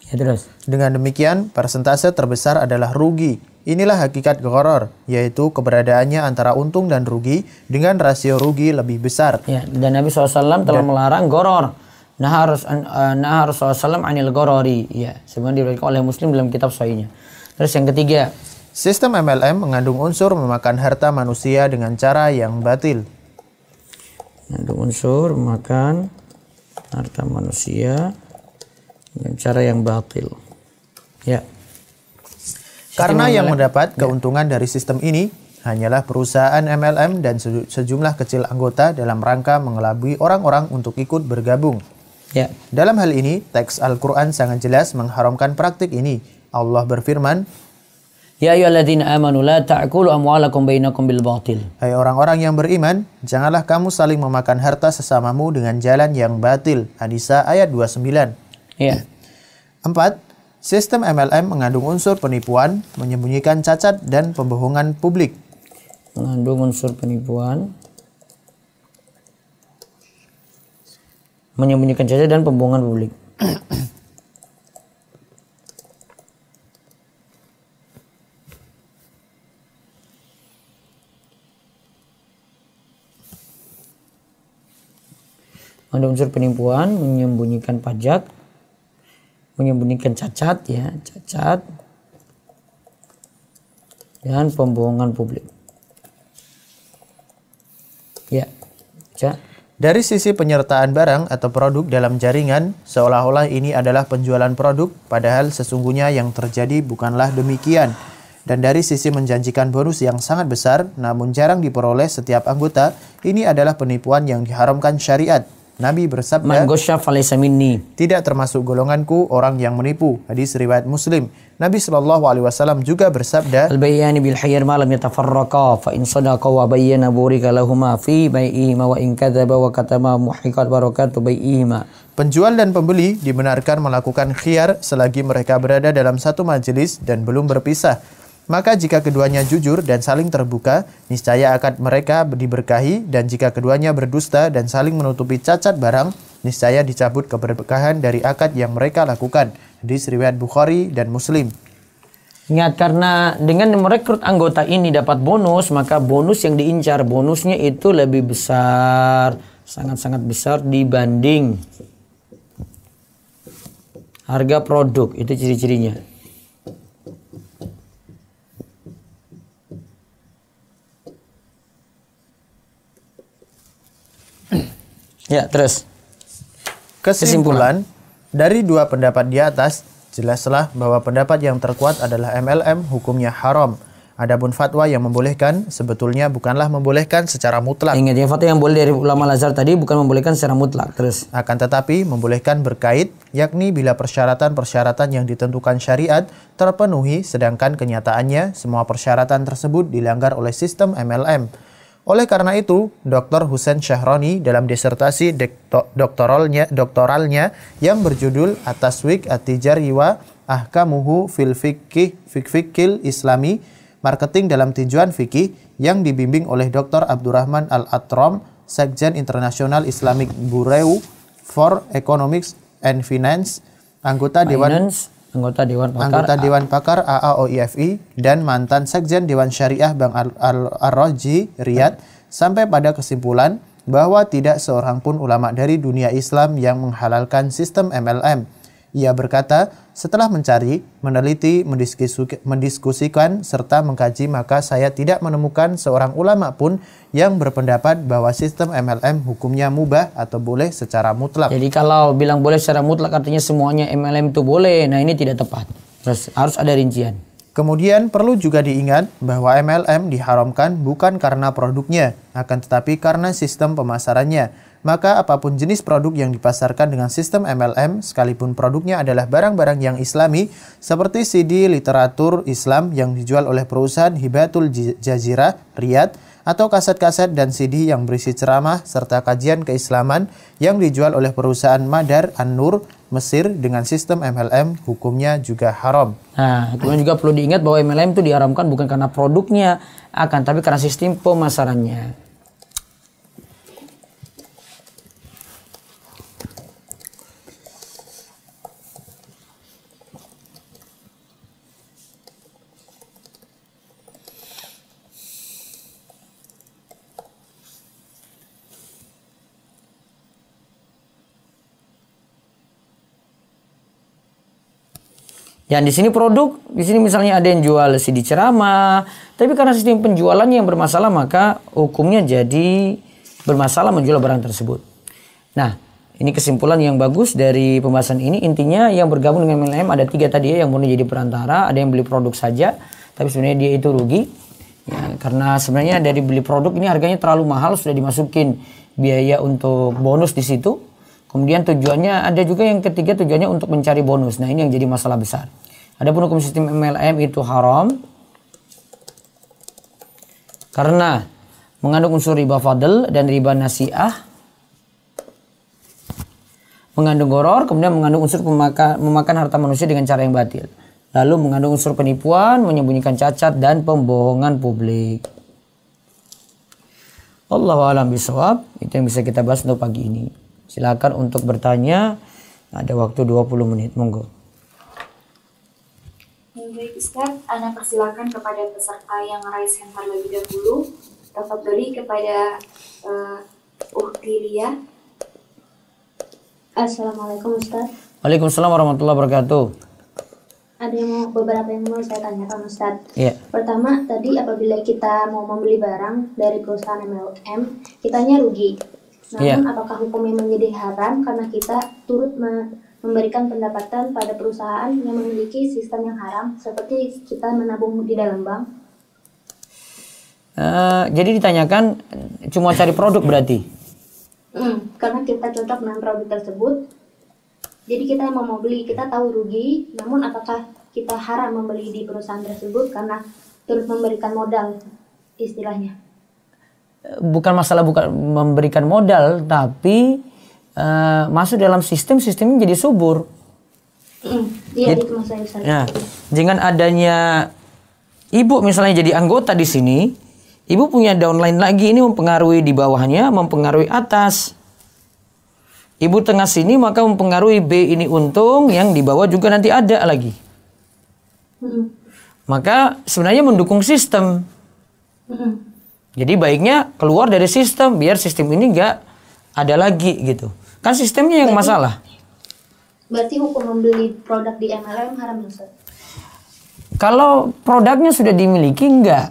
Ya, terus. Dengan demikian, persentase terbesar adalah rugi. Inilah hakikat gharar, yaitu keberadaannya antara untung dan rugi dengan rasio rugi lebih besar. Ya, dan Nabi SAW telah melarang goror. Nah harus SAW anil gorori. Ya, sebenarnya diriwayatkan oleh Muslim dalam kitab sahihnya. Terus yang ketiga, sistem MLM mengandung unsur memakan harta manusia dengan cara yang batil. Mengandung unsur memakan harta manusia dengan cara yang batil. Ya. Karena yang mendapat keuntungan dari sistem ini hanyalah perusahaan MLM dan sejumlah kecil anggota dalam rangka mengelabui orang-orang untuk ikut bergabung. Ya. Dalam hal ini, teks Al-Quran sangat jelas mengharamkan praktik ini. Allah berfirman, Ya ayyuhalladzina amanu la ta'kulu amwalakum bainakum bil batil. hai orang-orang yang beriman, janganlah kamu saling memakan harta sesamamu dengan jalan yang batil. An-Nisa ayat 29. Ya. 4. Sistem MLM mengandung unsur penipuan, menyembunyikan cacat, dan pembohongan publik. Mengandung unsur penipuan, menyembunyikan cacat, dan pembohongan publik. Mengandung unsur penipuan, menyembunyikan pajak, menyembunyikan cacat, ya, cacat, dan pembohongan publik. Ya, Cak. Dari sisi penyertaan barang atau produk dalam jaringan, seolah-olah ini adalah penjualan produk, padahal sesungguhnya yang terjadi bukanlah demikian. Dan dari sisi menjanjikan bonus yang sangat besar, namun jarang diperoleh setiap anggota, ini adalah penipuan yang diharamkan syariat. Nabi bersabda, Man ghasya falaysa minni. tidak termasuk golonganku orang yang menipu. Hadis riwayat Muslim. Nabi SAW juga bersabda, Al-bayyani bil hayr ma lam yatafarraqa fa in sadaqa wa bayyana burika lahuma fi bai'ihima wa in kadzaba wa katama muhiqat barakatu bai'ihima. penjual dan pembeli dibenarkan melakukan khiyar selagi mereka berada dalam satu majelis dan belum berpisah. Maka jika keduanya jujur dan saling terbuka, niscaya akad mereka diberkahi, dan jika keduanya berdusta dan saling menutupi cacat barang, niscaya dicabut keberkahan dari akad yang mereka lakukan. Hadis riwayat Bukhari dan Muslim. Ingat, karena dengan merekrut anggota ini dapat bonus, maka bonus yang diincar, bonusnya itu lebih besar, sangat-sangat besar dibanding harga produk. Itu ciri-cirinya. Ya, terus. Kesimpulan, dari dua pendapat di atas, jelaslah bahwa pendapat yang terkuat adalah MLM hukumnya haram. Adapun fatwa yang membolehkan sebetulnya bukanlah membolehkan secara mutlak. Ingat ya, fatwa yang boleh dari ulama Al-Azhar tadi bukan membolehkan secara mutlak. Terus. Akan tetapi membolehkan berkait, yakni bila persyaratan-persyaratan yang ditentukan syariat terpenuhi, sedangkan kenyataannya semua persyaratan tersebut dilanggar oleh sistem MLM. Oleh karena itu, Dr. Husain Syahroni dalam disertasi doktoralnya yang berjudul At-Taswik At-Tijari wa Ahkamuhu fil Fiqhil Islami, Marketing dalam Tinjauan Fikih, yang dibimbing oleh Dr. Abdurrahman Al-Atram, Sekjen International Islamic Bureau for Economics and Finance, anggota Dewan Pakar AAOIFI, dan mantan Sekjen Dewan Syariah Bank Ar-Raji Riyadh, sampai pada kesimpulan bahwa tidak seorang pun ulama dari dunia Islam yang menghalalkan sistem MLM. Ia berkata, setelah mencari, meneliti, mendiskusikan, serta mengkaji, maka saya tidak menemukan seorang ulama pun yang berpendapat bahwa sistem MLM hukumnya mubah atau boleh secara mutlak. Jadi kalau bilang boleh secara mutlak artinya semuanya MLM itu boleh. Nah, ini tidak tepat. Terus harus ada rincian. Kemudian perlu juga diingat bahwa MLM diharamkan bukan karena produknya, akan tetapi karena sistem pemasarannya. Maka apapun jenis produk yang dipasarkan dengan sistem MLM, sekalipun produknya adalah barang-barang yang islami, seperti CD literatur Islam yang dijual oleh perusahaan Hibatul Jazirah Riyadh, atau kaset-kaset dan CD yang berisi ceramah serta kajian keislaman yang dijual oleh perusahaan Madar An-Nur Mesir dengan sistem MLM, hukumnya juga haram. Nah, kemudian juga perlu diingat bahwa MLM itu diharamkan bukan karena produknya, akan tapi karena sistem pemasarannya. Yang di sini produk, di sini misalnya ada yang jual CD ceramah, tapi karena sistem penjualannya yang bermasalah, maka hukumnya jadi bermasalah menjual barang tersebut. Nah, ini kesimpulan yang bagus dari pembahasan ini. Intinya yang bergabung dengan MLM ada 3 tadi ya, yang murni jadi perantara, ada yang beli produk saja, tapi sebenarnya dia itu rugi. Ya, karena sebenarnya dari beli produk ini harganya terlalu mahal, sudah dimasukin biaya untuk bonus di situ. Kemudian tujuannya ada juga yang ketiga, tujuannya untuk mencari bonus. Nah, ini yang jadi masalah besar. Adapun hukum sistem MLM itu haram karena mengandung unsur riba fadl dan riba nasi'ah, mengandung goror, kemudian mengandung unsur memakan harta manusia dengan cara yang batil. Lalu mengandung unsur penipuan, menyembunyikan cacat dan pembohongan publik. Allahu a'lam bishawab. Itu yang bisa kita bahas untuk pagi ini. Silakan untuk bertanya, ada waktu 20 menit, monggo. Baik Ustaz, Anda persilakan kepada peserta yang raise hand terlebih dahulu. Tafadholi kepada Ukhti Lia. Assalamualaikum Ustaz. Waalaikumsalam warahmatullahi wabarakatuh. Ada beberapa yang mau saya tanyakan Ustaz. Iya. Pertama, tadi apabila kita mau membeli barang dari perusahaan MLM, kitanya rugi. Namun apakah hukumnya menjadi haram karena kita turut memberikan pendapatan pada perusahaan yang memiliki sistem yang haram, seperti kita menabung di dalam bank? Jadi ditanyakan cuma cari produk berarti? Karena kita cocok dengan produk tersebut, jadi kita mau beli, kita tahu rugi, namun apakah kita haram membeli di perusahaan tersebut karena turut memberikan modal, istilahnya? Bukan masalah bukan memberikan modal, tapi masuk dalam sistemnya jadi subur. Iya, itu maksudnya Ustaz. Nah, dengan adanya ibu misalnya jadi anggota di sini, ibu punya downline lagi, ini mempengaruhi di bawahnya, mempengaruhi atas. Ibu tengah sini maka mempengaruhi B ini untung, yang di bawah juga nanti ada lagi. Maka sebenarnya mendukung sistem. Jadi baiknya keluar dari sistem, biar sistem ini nggak ada lagi gitu. Kan sistemnya yang masalah. Berarti hukum membeli produk di MLM haram Ustaz? Kalau produknya sudah dimiliki enggak.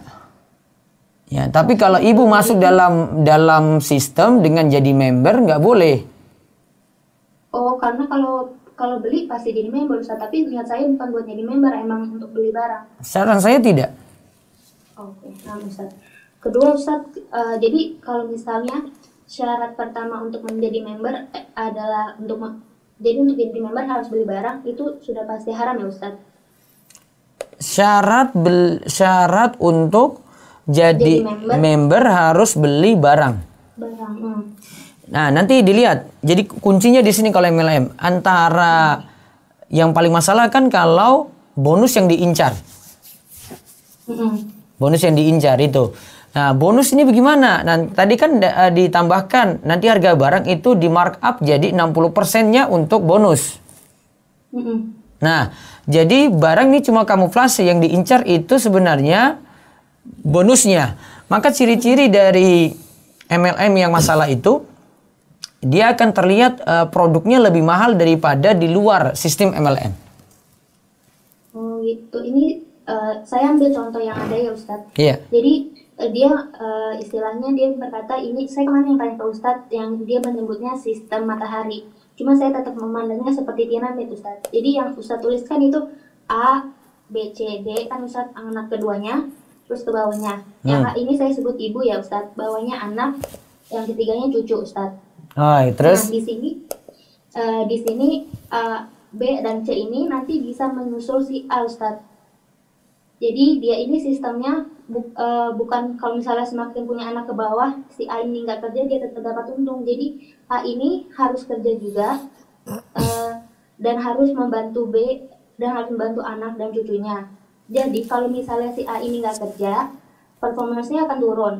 Ya, tapi kalau ibu masuk dalam sistem dengan jadi member nggak boleh. Oh, karena kalau beli pasti jadi member Ustaz, tapi niat saya bukan buat jadi member, emang untuk beli barang. Saran saya tidak. Oke, nah Ustaz. Kedua Ustaz, jadi kalau misalnya syarat pertama untuk menjadi member adalah untuk jadi member harus beli barang, itu sudah pasti haram ya Ustaz? Syarat untuk jadi member harus beli barang. Nah, nanti dilihat. Jadi kuncinya di sini kalau MLM antara yang paling masalah kan kalau bonus yang diincar. Bonus yang diincar itu. Nah, bonus ini bagaimana? Nah, tadi kan ditambahkan nanti harga barang itu di markup jadi 60%-nya untuk bonus. Nah, jadi barang ini cuma kamuflase, yang diincar itu sebenarnya bonusnya. Maka ciri-ciri dari MLM yang masalah itu, dia akan terlihat produknya lebih mahal daripada di luar sistem MLM. Oh gitu. Ini saya ambil contoh yang ada ya Ustadz. Iya. Jadi dia istilahnya dia berkata ini, saya kemarin yang tanya ke Ustadz yang dia menyebutnya sistem matahari. Cuma saya tetap memandangnya seperti piramid Ustadz. Jadi yang Ustadz tuliskan itu A, B, C, D kan Ustadz anak keduanya, terus ke bawahnya. Yang A ini saya sebut ibu ya Ustadz, bawahnya anak, yang ketiganya cucu Ustadz. Oh, terus? Nah di sini B dan C ini nanti bisa menyusul si A Ustadz. Jadi dia ini sistemnya bukan kalau misalnya semakin punya anak ke bawah, si A ini nggak kerja dia tetap dapat untung. Jadi A ini harus kerja juga dan harus membantu B dan harus membantu anak dan cucunya. Jadi kalau misalnya si A ini nggak kerja, performanya akan turun.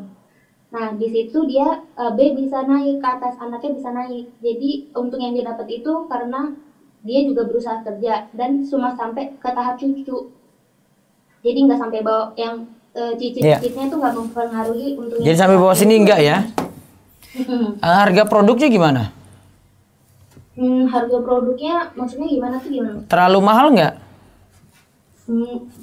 Nah di situ dia B bisa naik ke atas, anaknya bisa naik. Jadi untung yang dia dapat itu karena dia juga berusaha kerja dan cuma sampai ke tahap cucu. Jadi nggak sampai bawa yang cicit-cicitnya itu nggak mempengaruhi untungnya. Jadi sampai bawah sini enggak ya? Harga produknya gimana? Harga produknya maksudnya gimana tuh gimana? Terlalu mahal nggak?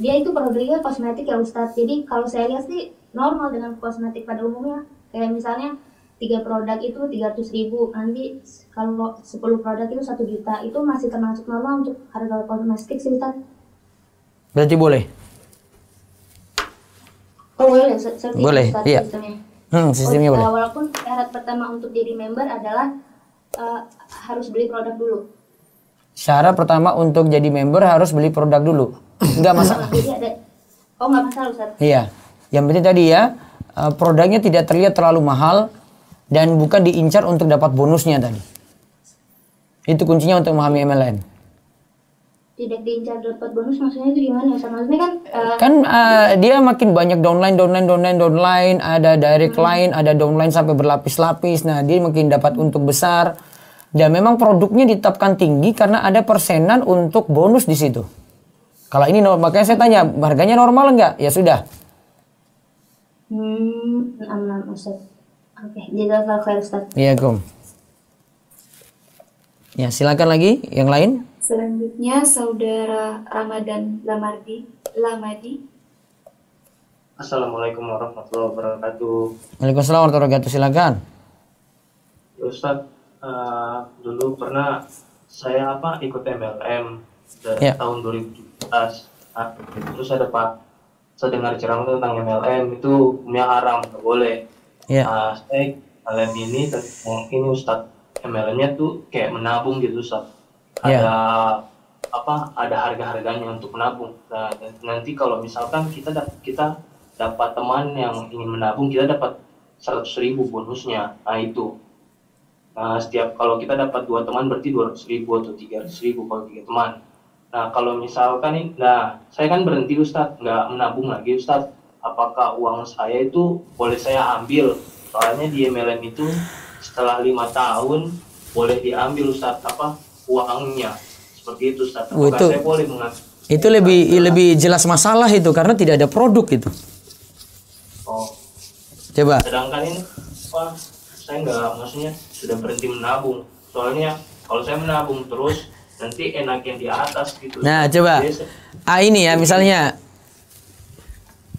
Dia itu produknya kosmetik ya Ustadz. Jadi kalau saya lihat sih normal dengan kosmetik pada umumnya. Kayak misalnya 3 produk itu 300.000, nanti kalau 10 produk itu 1 juta, itu masih termasuk normal untuk harga kosmetik sih Ustadz. Berarti boleh? Oh boleh, boleh, iya. Sistemnya. Sistemnya boleh. Walaupun syarat pertama untuk jadi member adalah harus beli produk dulu. Syarat pertama untuk jadi member harus beli produk dulu. Enggak masalah. Jadi ada, nggak masalah Ustaz. Iya. Yang penting tadi ya, produknya tidak terlihat terlalu mahal dan bukan diincar untuk dapat bonusnya tadi. Itu kuncinya untuk memahami MLM. Tidak diincar dapat bonus maksudnya itu gimana? Maksudnya kan dia makin banyak downline, ada direct line, ada downline sampai berlapis-lapis. Nah, dia makin dapat untung besar. Dan memang produknya ditetapkan tinggi karena ada persenan untuk bonus di situ. Kalau ini makanya saya tanya, harganya normal enggak? Ya sudah. Aman Ustaz. Oke, jazakallahu khair Ustaz. Iya, Kum. Ya, silakan lagi yang lain. Selanjutnya Saudara Ramadan Lamadi. Assalamualaikum warahmatullahi wabarakatuh. Waalaikumsalam warahmatullahi wabarakatuh. Silakan. Ustaz, dulu pernah saya ikut MLM dari tahun 2017. Terus saya dengar ceramah tentang MLM itu hukumnya haram, nggak boleh. Saya kalian ini Ustaz, MLM-nya tuh kayak menabung gitu Ustaz. Ada harga-harganya untuk menabung. Nah, nanti kalau misalkan kita dapat teman yang ingin menabung, kita dapat 100.000 bonusnya. Nah itu. Nah, kalau kita dapat 2 teman berarti 200.000 atau 300.000 kalau 3 teman. Nah, kalau misalkan saya kan berhenti Ustadz, nggak menabung lagi Ustadz. Apakah uang saya itu boleh saya ambil? Soalnya di MLM itu setelah 5 tahun boleh diambil Ustadz uangnya. Seperti itu Ustadz. Apakah saya boleh mengambil? Itu lebih jelas masalah itu karena tidak ada produk itu. Oh. Coba. Sedangkan ini saya maksudnya sudah berhenti menabung. Soalnya kalau saya menabung terus nanti enak yang di atas gitu. Nah, coba. Ini ya misalnya.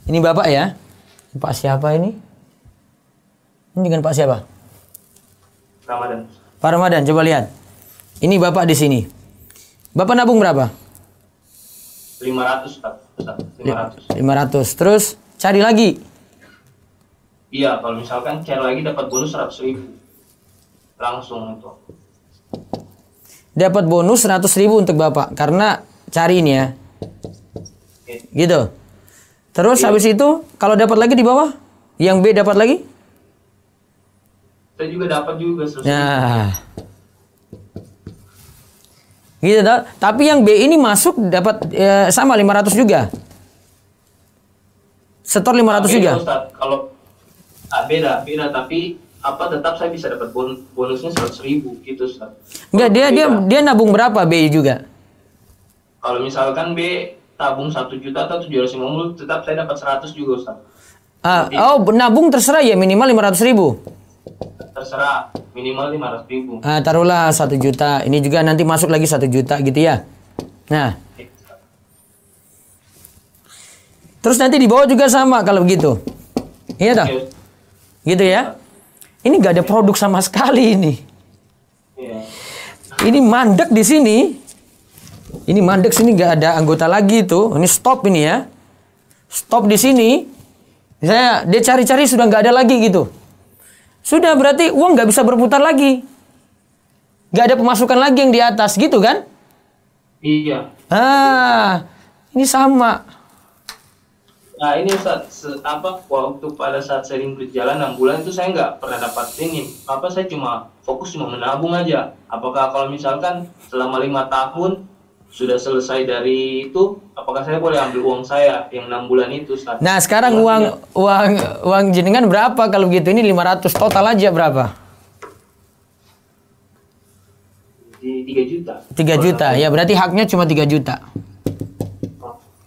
Ini Bapak ya. Pak siapa ini? Ini dengan Pak siapa? Ramadan. Pak Ramadan, coba lihat. Ini Bapak di sini. Bapak nabung berapa? 500, Ustaz. 500. Terus cari lagi. Iya, kalau misalkan cari lagi dapat bonus 100.000. Langsung itu. Dapat bonus 100.000 untuk Bapak karena cari ini ya. Gitu. Terus habis itu kalau dapat lagi di bawah, yang B dapat lagi? Saya juga dapat juga 100.000. Nah, gitu toh. Tapi yang B ini masuk dapat sama 500 juga. Setor 500 juga. Ustaz. Kalau beda, tapi tetap saya bisa dapat bonusnya 100.000 gitu, Ustaz. Enggak, dia nabung berapa B juga? Kalau misalkan B tabung 1 juta atau 750, tetap saya dapat 100 juga, Ustaz. Nabung terserah ya, minimal 500.000. Terserah, minimal 500.000. Taruhlah 1 juta. Ini juga nanti masuk lagi 1 juta gitu ya. Nah, terus nanti di bawah juga sama kalau begitu. Iya toh? Gitu ya. Ini nggak ada produk sama sekali ini. Iya. Ini mandek di sini. Ini mandek sini nggak ada anggota lagi tuh. Ini stop ini ya. Stop di sini. Dia cari-cari sudah nggak ada lagi gitu. Sudah berarti uang nggak bisa berputar lagi. Nggak ada pemasukan lagi yang di atas gitu kan? Iya. Ini sama. Nah ini Ustaz, waktu pada saat sering berjalan 6 bulan itu saya nggak pernah dapat ini. Saya cuma fokus menabung aja. Apakah kalau misalkan selama 5 tahun sudah selesai dari itu, apakah saya boleh ambil uang saya yang 6 bulan itu, Ustaz? Nah sekarang uang jenengan berapa kalau gitu? Ini 500 total aja berapa? Di 3 juta. 3 juta, ya berarti haknya cuma 3 juta.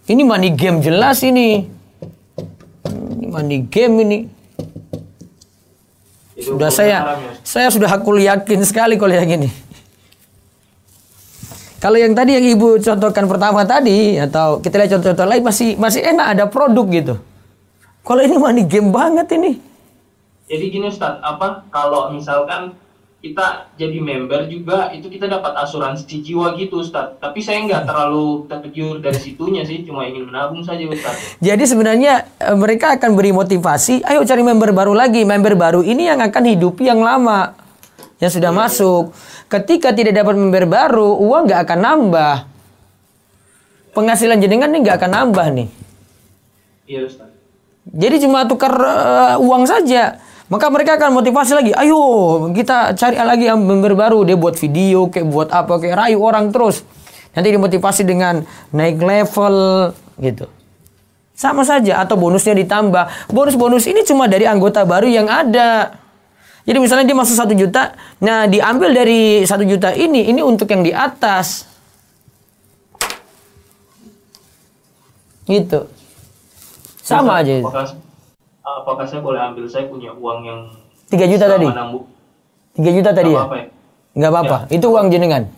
Ini money game jelas ini. Ini money game ini. Sudah saya sudah yakin sekali kalau yang ini. Kalau yang tadi yang Ibu contohkan pertama tadi atau kita lihat contoh-contoh lain masih enak ada produk gitu. Kalau ini money game banget ini. Jadi gini Ustaz, kalau misalkan kita jadi member juga itu kita dapat asuransi jiwa gitu Ustaz. Tapi saya nggak terlalu tergiur dari situnya sih, cuma ingin menabung saja Ustaz. Jadi sebenarnya mereka akan beri motivasi, ayo cari member baru lagi. Member baru ini yang akan hidupi yang lama, yang sudah masuk. Ketika tidak dapat member baru, uang nggak akan nambah. Penghasilan jenengan ini nggak akan nambah nih. Iya Ustaz. Jadi cuma tukar uang saja. Maka mereka akan motivasi lagi. Ayo kita cari lagi yang member baru. Dia buat video, kayak buat apa, kayak rayu orang terus. Nanti dimotivasi dengan naik level gitu. Sama saja. Atau bonusnya ditambah. Bonus-bonus ini cuma dari anggota baru yang ada. Jadi misalnya dia masuk 1 juta. Nah diambil dari 1 juta ini untuk yang di atas. Gitu. Sama aja. Apakah saya boleh ambil, saya punya uang yang 3 juta tadi? 3 juta tadi ya? Nggak apa-apa. Ya. Itu uang jenengan.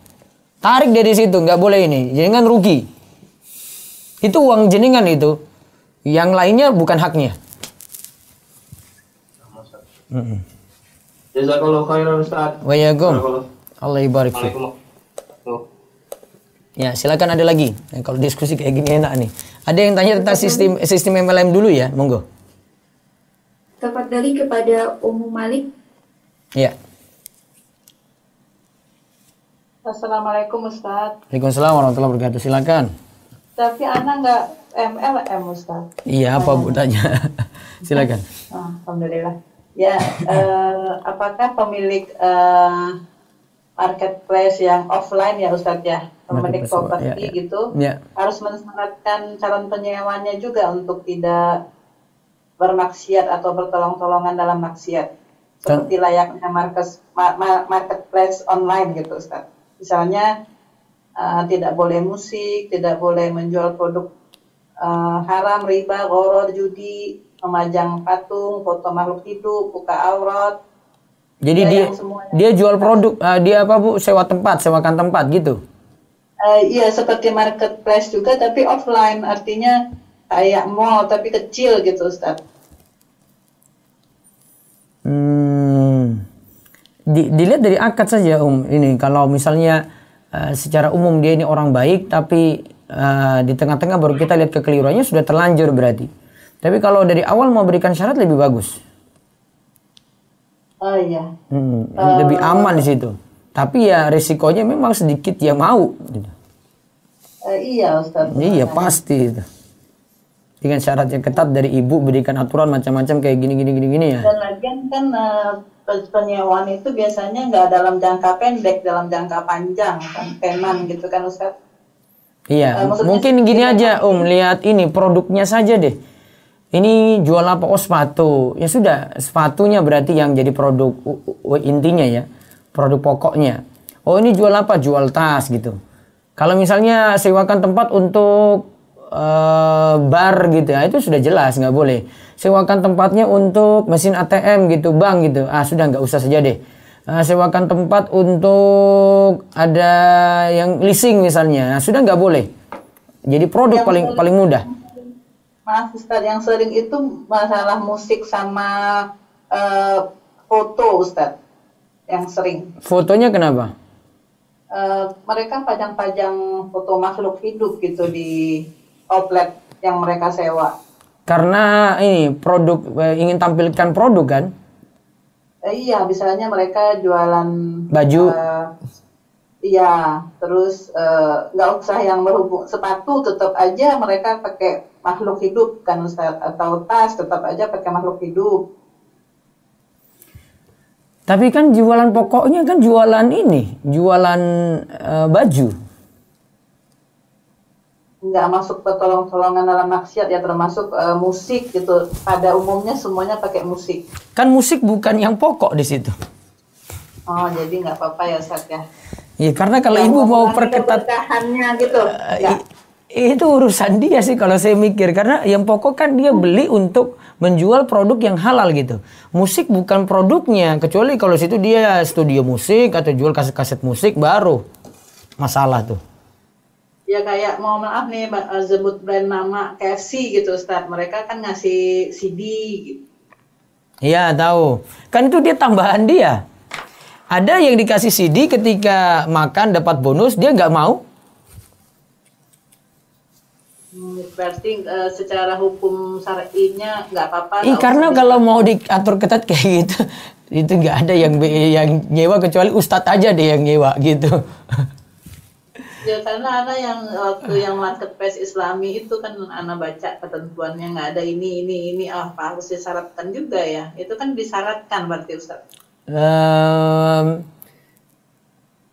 Tarik dari situ, nggak boleh ini. Jenengan rugi. Itu uang jenengan itu. Yang lainnya bukan haknya. Jazakallahu khairan Ustaz. Waalaikumsalam. Allah ibarik fiik. Ya, silakan ada lagi. Kalau diskusi kayak gini enak nih. Ada yang tanya tentang sistem MLM dulu ya, monggo. Tafadhali kepada Ummu Malik. Ya. Assalamualaikum Ustaz. Waalaikumsalam warahmatullahi wabarakatuh. Silakan. Tapi Ana nggak MLM Ustaz. Iya, apa Bu tanya? Silakan. Alhamdulillah. Ya, apakah pemilik marketplace yang offline ya Ustaz ya, pemilik properti gitu, harus mensyaratkan calon penyewanya juga untuk tidak bermaksiat atau bertolong-tolongan dalam maksiat, seperti layaknya marketplace online gitu Ustaz. Misalnya tidak boleh musik, tidak boleh menjual produk haram, riba, gharar, judi, memajang patung, foto makhluk hidup, buka aurat. Jadi dia jual produk, dia apa Bu? Sewakan tempat gitu? Iya, seperti marketplace juga tapi offline, artinya kayak mall tapi kecil gitu Ustaz. Dilihat dari akad saja ini. Kalau misalnya secara umum dia ini orang baik, tapi di tengah-tengah baru kita lihat kekeliruannya, sudah terlanjur berarti. Tapi kalau dari awal mau berikan syarat lebih bagus. Oh iya. Lebih aman di situ. Tapi ya risikonya memang sedikit yang mau. Iya Ustaz. Iya pasti itu. dengan syarat yang ketat dari ibu, berikan aturan macam-macam kayak gini ya. Dan lagian kan penyewaan itu biasanya nggak dalam jangka pendek, dalam jangka panjang kan, tenan gitu kan Ustaz. Iya, mungkin gini aja lihat ini produknya saja deh. Ini jual apa? Oh sepatu. Ya sudah, sepatunya berarti yang jadi produk intinya ya, produk pokoknya. Oh ini jual apa? Jual tas gitu. Kalau misalnya sewakan tempat untuk bar gitu ya, itu sudah jelas nggak boleh. Sewakan tempatnya untuk mesin ATM gitu, bank gitu, sudah nggak usah saja deh. Sewakan tempat untuk ada yang leasing misalnya, sudah nggak boleh. Jadi produk yang paling mudah. Maaf Ustadz, yang sering itu masalah musik sama foto Ustadz, yang sering. Fotonya kenapa? Mereka pajang-pajang foto makhluk hidup gitu di outlet yang mereka sewa. Karena ini produk, ingin tampilkan produk kan? Iya, misalnya mereka jualan baju. Iya, terus nggak usah yang berhubung sepatu, tetap aja mereka pakai makhluk hidup kan Ustaz, atau tas tetap aja pakai makhluk hidup. Tapi kan jualan pokoknya kan jualan ini, jualan baju. Nggak masuk pertolongan dalam maksiat ya, termasuk musik gitu. Pada umumnya semuanya pakai musik. Kan musik bukan yang pokok di situ. Oh, jadi nggak apa-apa ya Ustaz ya. Iya, karena kalau ibu mau perketat gitu. Itu urusan dia sih kalau saya mikir, karena yang pokok kan dia beli untuk menjual produk yang halal gitu. Musik bukan produknya, kecuali kalau situ dia studio musik atau jual kaset-kaset musik baru masalah tuh. Ya kayak mau maaf nih sebut brand nama KFC gitu Ustaz, mereka kan ngasih CD gitu. Iya tahu, kan itu dia tambahan dia. Ada yang dikasih CD ketika makan dapat bonus, dia nggak mau. Berarti secara hukum syar'inya nggak apa-apa. Karena kalau mau diatur ketat kayak gitu, itu nggak ada yang nyewa kecuali ustadz aja deh yang nyewa gitu. Ya karena ada yang waktu yang marketplace Islami itu kan anak baca ketentuannya nggak ada ini apa harus disyaratkan juga ya, itu kan disyaratkan berarti Ustaz.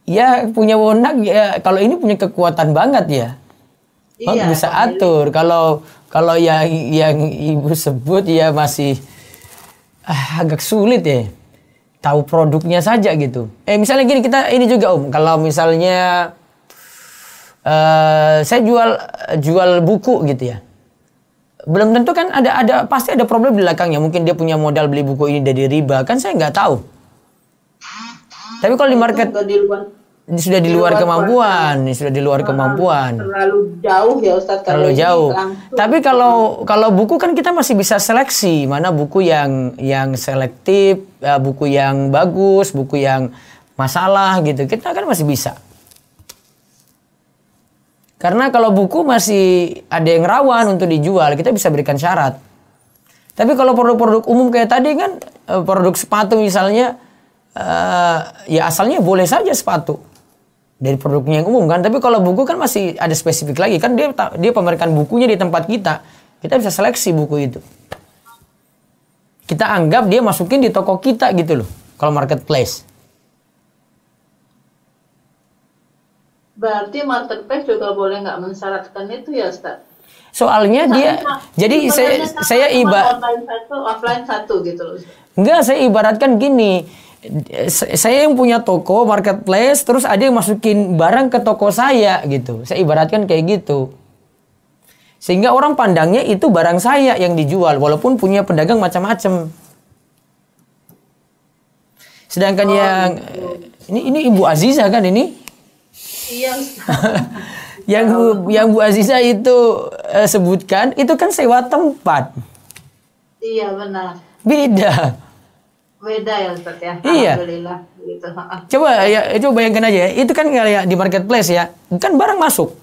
Ya punya wewenang ya, kalau ini punya kekuatan banget ya. Iya, bisa atur. Kalau yang ibu sebut ya masih agak sulit ya. Tahu produknya saja gitu. Misalnya gini, kita ini juga kalau misalnya saya jual buku gitu ya. Belum tentu kan pasti ada problem di belakangnya. Mungkin dia punya modal beli buku ini dari riba, kan saya nggak tahu. Tapi kalau di market sudah di luar kemampuan, sudah di luar kemampuan. Terlalu jauh ya Ustaz. Terlalu jauh. Tapi kalau buku kan kita masih bisa seleksi mana buku yang selektif, buku yang bagus, buku yang masalah gitu. Kita kan masih bisa. Karena kalau buku masih ada yang rawan untuk dijual, kita bisa berikan syarat. Tapi kalau produk-produk umum kayak tadi kan, produk sepatu misalnya, ya asalnya boleh saja sepatu dari produknya yang umum kan. Tapi kalau buku kan masih ada spesifik lagi kan, dia pamerkan bukunya di tempat kita bisa seleksi buku itu. Kita anggap dia masukin di toko kita gitu loh, kalau marketplace. Berarti marketplace juga boleh nggak mensyaratkan itu ya Ustaz? Soalnya jadi saya offline satu gitu loh. Enggak, saya ibaratkan gini. Saya yang punya toko marketplace, terus ada yang masukin barang ke toko saya gitu. Saya ibaratkan kayak gitu. Sehingga orang pandangnya itu barang saya yang dijual, walaupun punya pedagang macam-macam. Sedangkan ini Ibu Aziza kan ini? Iya. yang Bu Aziza itu sebutkan itu kan sewa tempat. Iya benar. Beda ya Ustaz ya. Iya. Alhamdulillah gitu. Coba bayangkan aja ya. Itu kan kayak di marketplace ya. Kan barang masuk.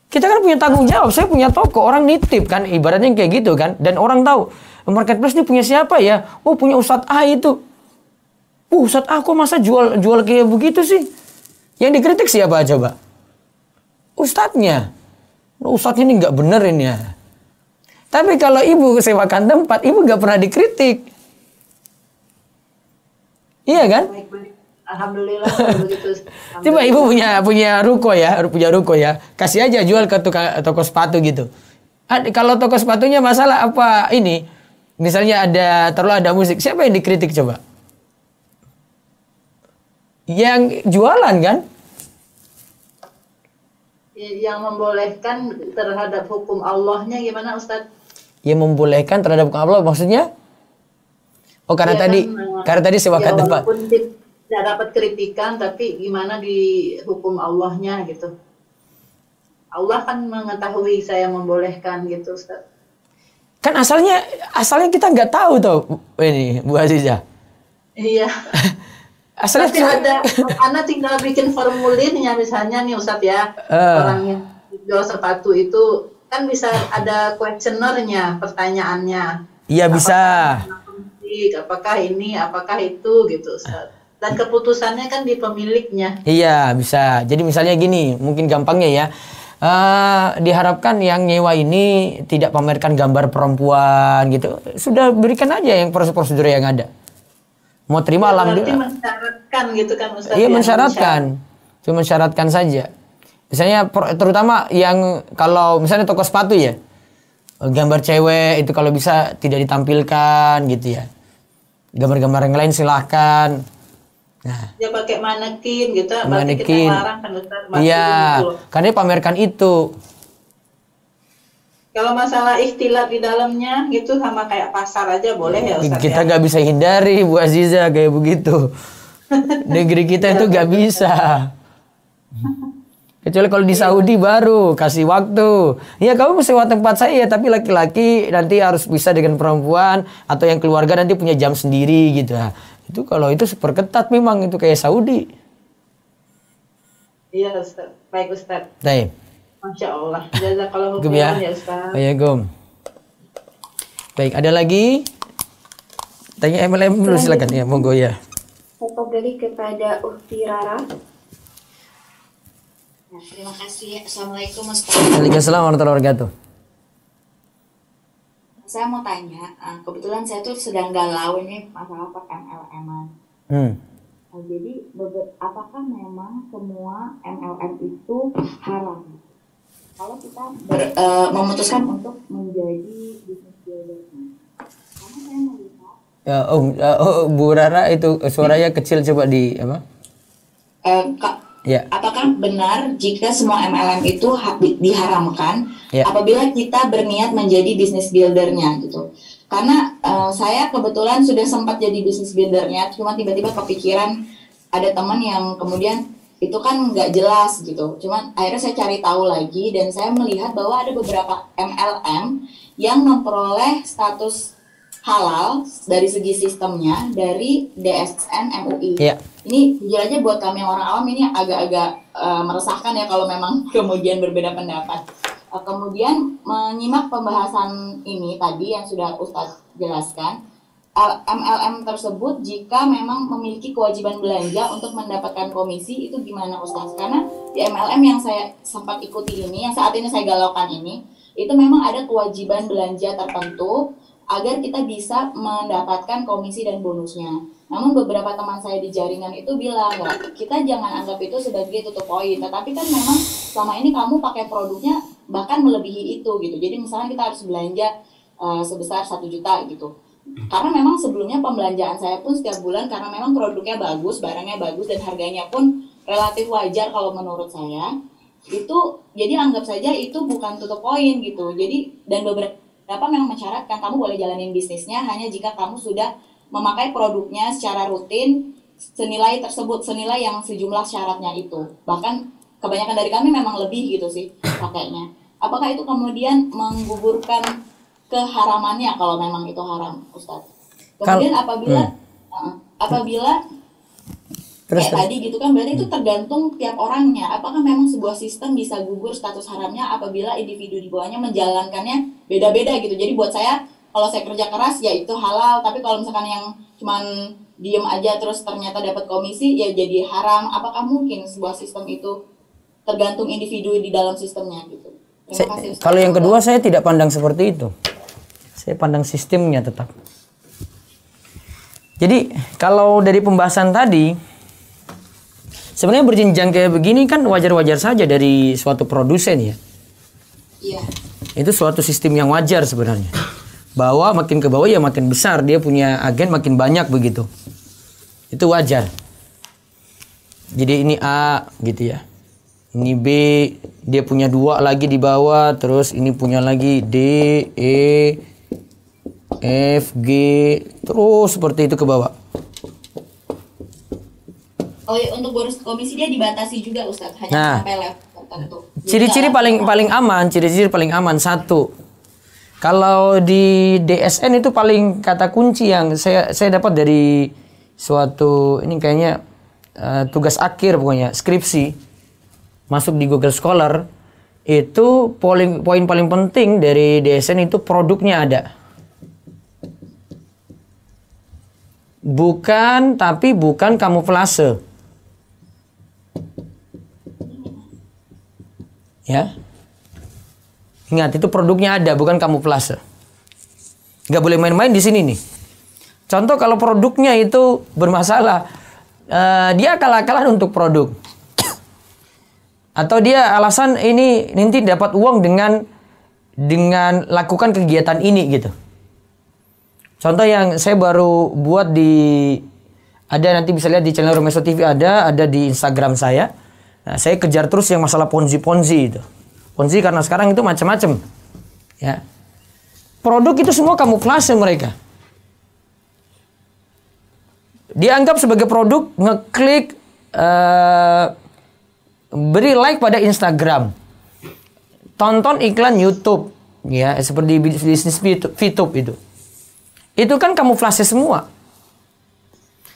Kita kan punya tanggung jawab. Saya punya toko, orang nitip kan, ibaratnya kayak gitu kan. Dan orang tahu marketplace ini punya siapa ya? Oh, punya Ustadz A itu. Ustadz A kok masa jual kayak begitu sih? Yang dikritik siapa coba? Ustadznya. Ustadznya ini nggak bener ini ya. Tapi kalau ibu sewakan tempat, ibu nggak pernah dikritik. Iya kan? Baik-baik. Alhamdulillah begitu. Coba ibu punya ruko ya, kasih aja jual ke toko sepatu gitu. Kalau toko sepatunya masalah apa ini? Misalnya ada musik, siapa yang dikritik coba? Yang jualan kan? Yang membolehkan terhadap hukum Allahnya gimana Ustadz? Yang membolehkan terhadap hukum Allah maksudnya? Oh karena tadi sewakan tempat. Walaupun tidak dapat kritikan, tapi gimana di hukum Allahnya gitu. Allah kan mengetahui saya membolehkan gitu Ustaz. Kan asalnya kita nggak tahu tuh ini Bu Aziza. Iya. Asalnya tapi ada, Ana tinggal bikin formulirnya misalnya nih Ustaz ya. Orang yang jual sepatu itu kan bisa ada questionnaire-nya, pertanyaannya. Iya bisa. Apakah ini, apakah itu gitu Ustaz. Dan keputusannya kan di pemiliknya. Iya bisa. Jadi misalnya gini, mungkin gampangnya ya. Diharapkan yang nyewa ini tidak pamerkan gambar perempuan gitu. Sudah berikan aja yang prosedur yang ada. Mau terima alhamdulillah. Berarti mensyaratkan gitu kan Ustaz. Iya mensyaratkan. Cuma mensyaratkan saja. Misalnya terutama yang kalau misalnya toko sepatu ya. Gambar cewek itu kalau bisa tidak ditampilkan gitu ya. Gambar-gambar yang lain silahkan. Nah, ya pakai manekin gitu, berarti kita larang kan Ustaz. Iya, karena pamerkan itu. Kalau masalah ikhtilat di dalamnya gitu sama kayak pasar aja boleh ya Ustaz. Kita nggak bisa hindari Bu Aziza kayak begitu. Negeri kita itu nggak bisa. Kecuali kalau di Saudi baru kasih waktu. Ya kamu sewa tempat saya tapi laki-laki nanti harus bisa dengan perempuan atau yang keluarga nanti punya jam sendiri gitu. Nah, itu kalau itu super ketat memang itu kayak Saudi. Iya Ustaz. Baik Ustaz. Baik. Masya Allah. Jazakallahu khairan ya Ustaz. Assalamualaikum. Baik, ada lagi? Tanya MLM dulu silakan ya, monggo ya. Kembali kepada Ukti Rara. Nah, terima kasih. Assalamualaikum Ustaz. Waalaikumsalam warahmatullahi wabarakatuh. Saya mau tanya, kebetulan saya tuh sedang galau ini masalah MLM-an. Jadi, apakah memang semua MLM itu haram? Kalau kita memutuskan untuk menjadi bisnis builder, karena saya melihat. Bu Rara itu suaranya kecil, coba di apa? Apakah benar jika semua MLM itu diharamkan apabila kita berniat menjadi bisnis buildernya gitu? Karena saya kebetulan sudah sempat jadi bisnis buildernya, cuma tiba-tiba kepikiran ada teman yang kemudian itu kan nggak jelas gitu. Cuman akhirnya saya cari tahu lagi dan saya melihat bahwa ada beberapa MLM yang memperoleh status halal dari segi sistemnya dari DSN MUI. Ini jujur aja buat kami orang awam ini agak-agak meresahkan ya kalau memang kemudian berbeda pendapat. Kemudian menyimak pembahasan ini tadi yang sudah Ustadz jelaskan, MLM tersebut jika memang memiliki kewajiban belanja untuk mendapatkan komisi itu gimana Ustadz? Karena di MLM yang saya sempat ikuti ini, yang saat ini saya galaukan ini, itu memang ada kewajiban belanja tertentu agar kita bisa mendapatkan komisi dan bonusnya. Namun beberapa teman saya di jaringan itu bilang, kita jangan anggap itu sebagai tutup poin. Tetapi kan memang selama ini kamu pakai produknya bahkan melebihi itu gitu. Jadi misalnya kita harus belanja sebesar 1 juta gitu. Karena memang sebelumnya pembelanjaan saya pun setiap bulan karena memang produknya bagus, barangnya bagus dan harganya pun relatif wajar kalau menurut saya. Itu jadi anggap saja itu bukan tutup poin gitu. Jadi dan beberapa memang mensyaratkan kamu boleh jalanin bisnisnya hanya jika kamu sudah memakai produknya secara rutin senilai tersebut, senilai yang sejumlah syaratnya itu. Bahkan kebanyakan dari kami memang lebih gitu sih pakainya. Apakah itu kemudian menggugurkan keharamannya kalau memang itu haram, Ustadz? Kemudian apabila kayak tadi gitu kan berarti itu tergantung tiap orangnya. Apakah memang sebuah sistem bisa gugur status haramnya apabila individu di bawahnya menjalankannya beda-beda gitu. Jadi buat saya kalau saya kerja keras ya itu halal, tapi kalau misalkan yang cuman diem aja terus ternyata dapat komisi ya jadi haram. Apakah mungkin sebuah sistem itu tergantung individu di dalam sistemnya gitu? Kalau yang kedua saya tidak pandang seperti itu. Saya pandang sistemnya tetap. Jadi kalau dari pembahasan tadi, sebenarnya berjenjang kayak begini kan wajar-wajar saja dari suatu produsen ya. Iya. Itu suatu sistem yang wajar sebenarnya. Bahwa makin ke bawah ya makin besar, dia punya agen makin banyak begitu. Itu wajar. Jadi ini A gitu ya. Ini B, dia punya 2 lagi di bawah, terus ini punya lagi D, E, F, G, terus seperti itu ke bawah. Oh iya, untuk bonus komisi dia dibatasi juga Ustadz, hanya sampai level tertentu. Ciri-ciri paling aman, ciri-ciri paling aman 1. Kalau di DSN itu paling kata kunci yang saya dapat dari suatu ini kayaknya tugas akhir pokoknya skripsi masuk di Google Scholar itu poin paling penting dari DSN itu produknya ada. Bukan kamuflase. Ya. Ingat itu produknya ada, bukan kamuflase. Nggak boleh main-main di sini nih. Contoh kalau produknya itu bermasalah, dia akal-akalan untuk produk. Atau dia alasan ini nanti dapat uang dengan lakukan kegiatan ini gitu. Contoh yang saya baru buat ada nanti bisa lihat di channel Romeso TV ada di Instagram saya. Nah, saya kejar terus yang masalah ponzi itu. Ponzi karena sekarang itu macam-macam. Ya. Produk itu semua kamuflase mereka. Dianggap sebagai produk, ngeklik beri like pada Instagram, tonton iklan YouTube, ya seperti bisnis VTube itu kan kamuflase semua.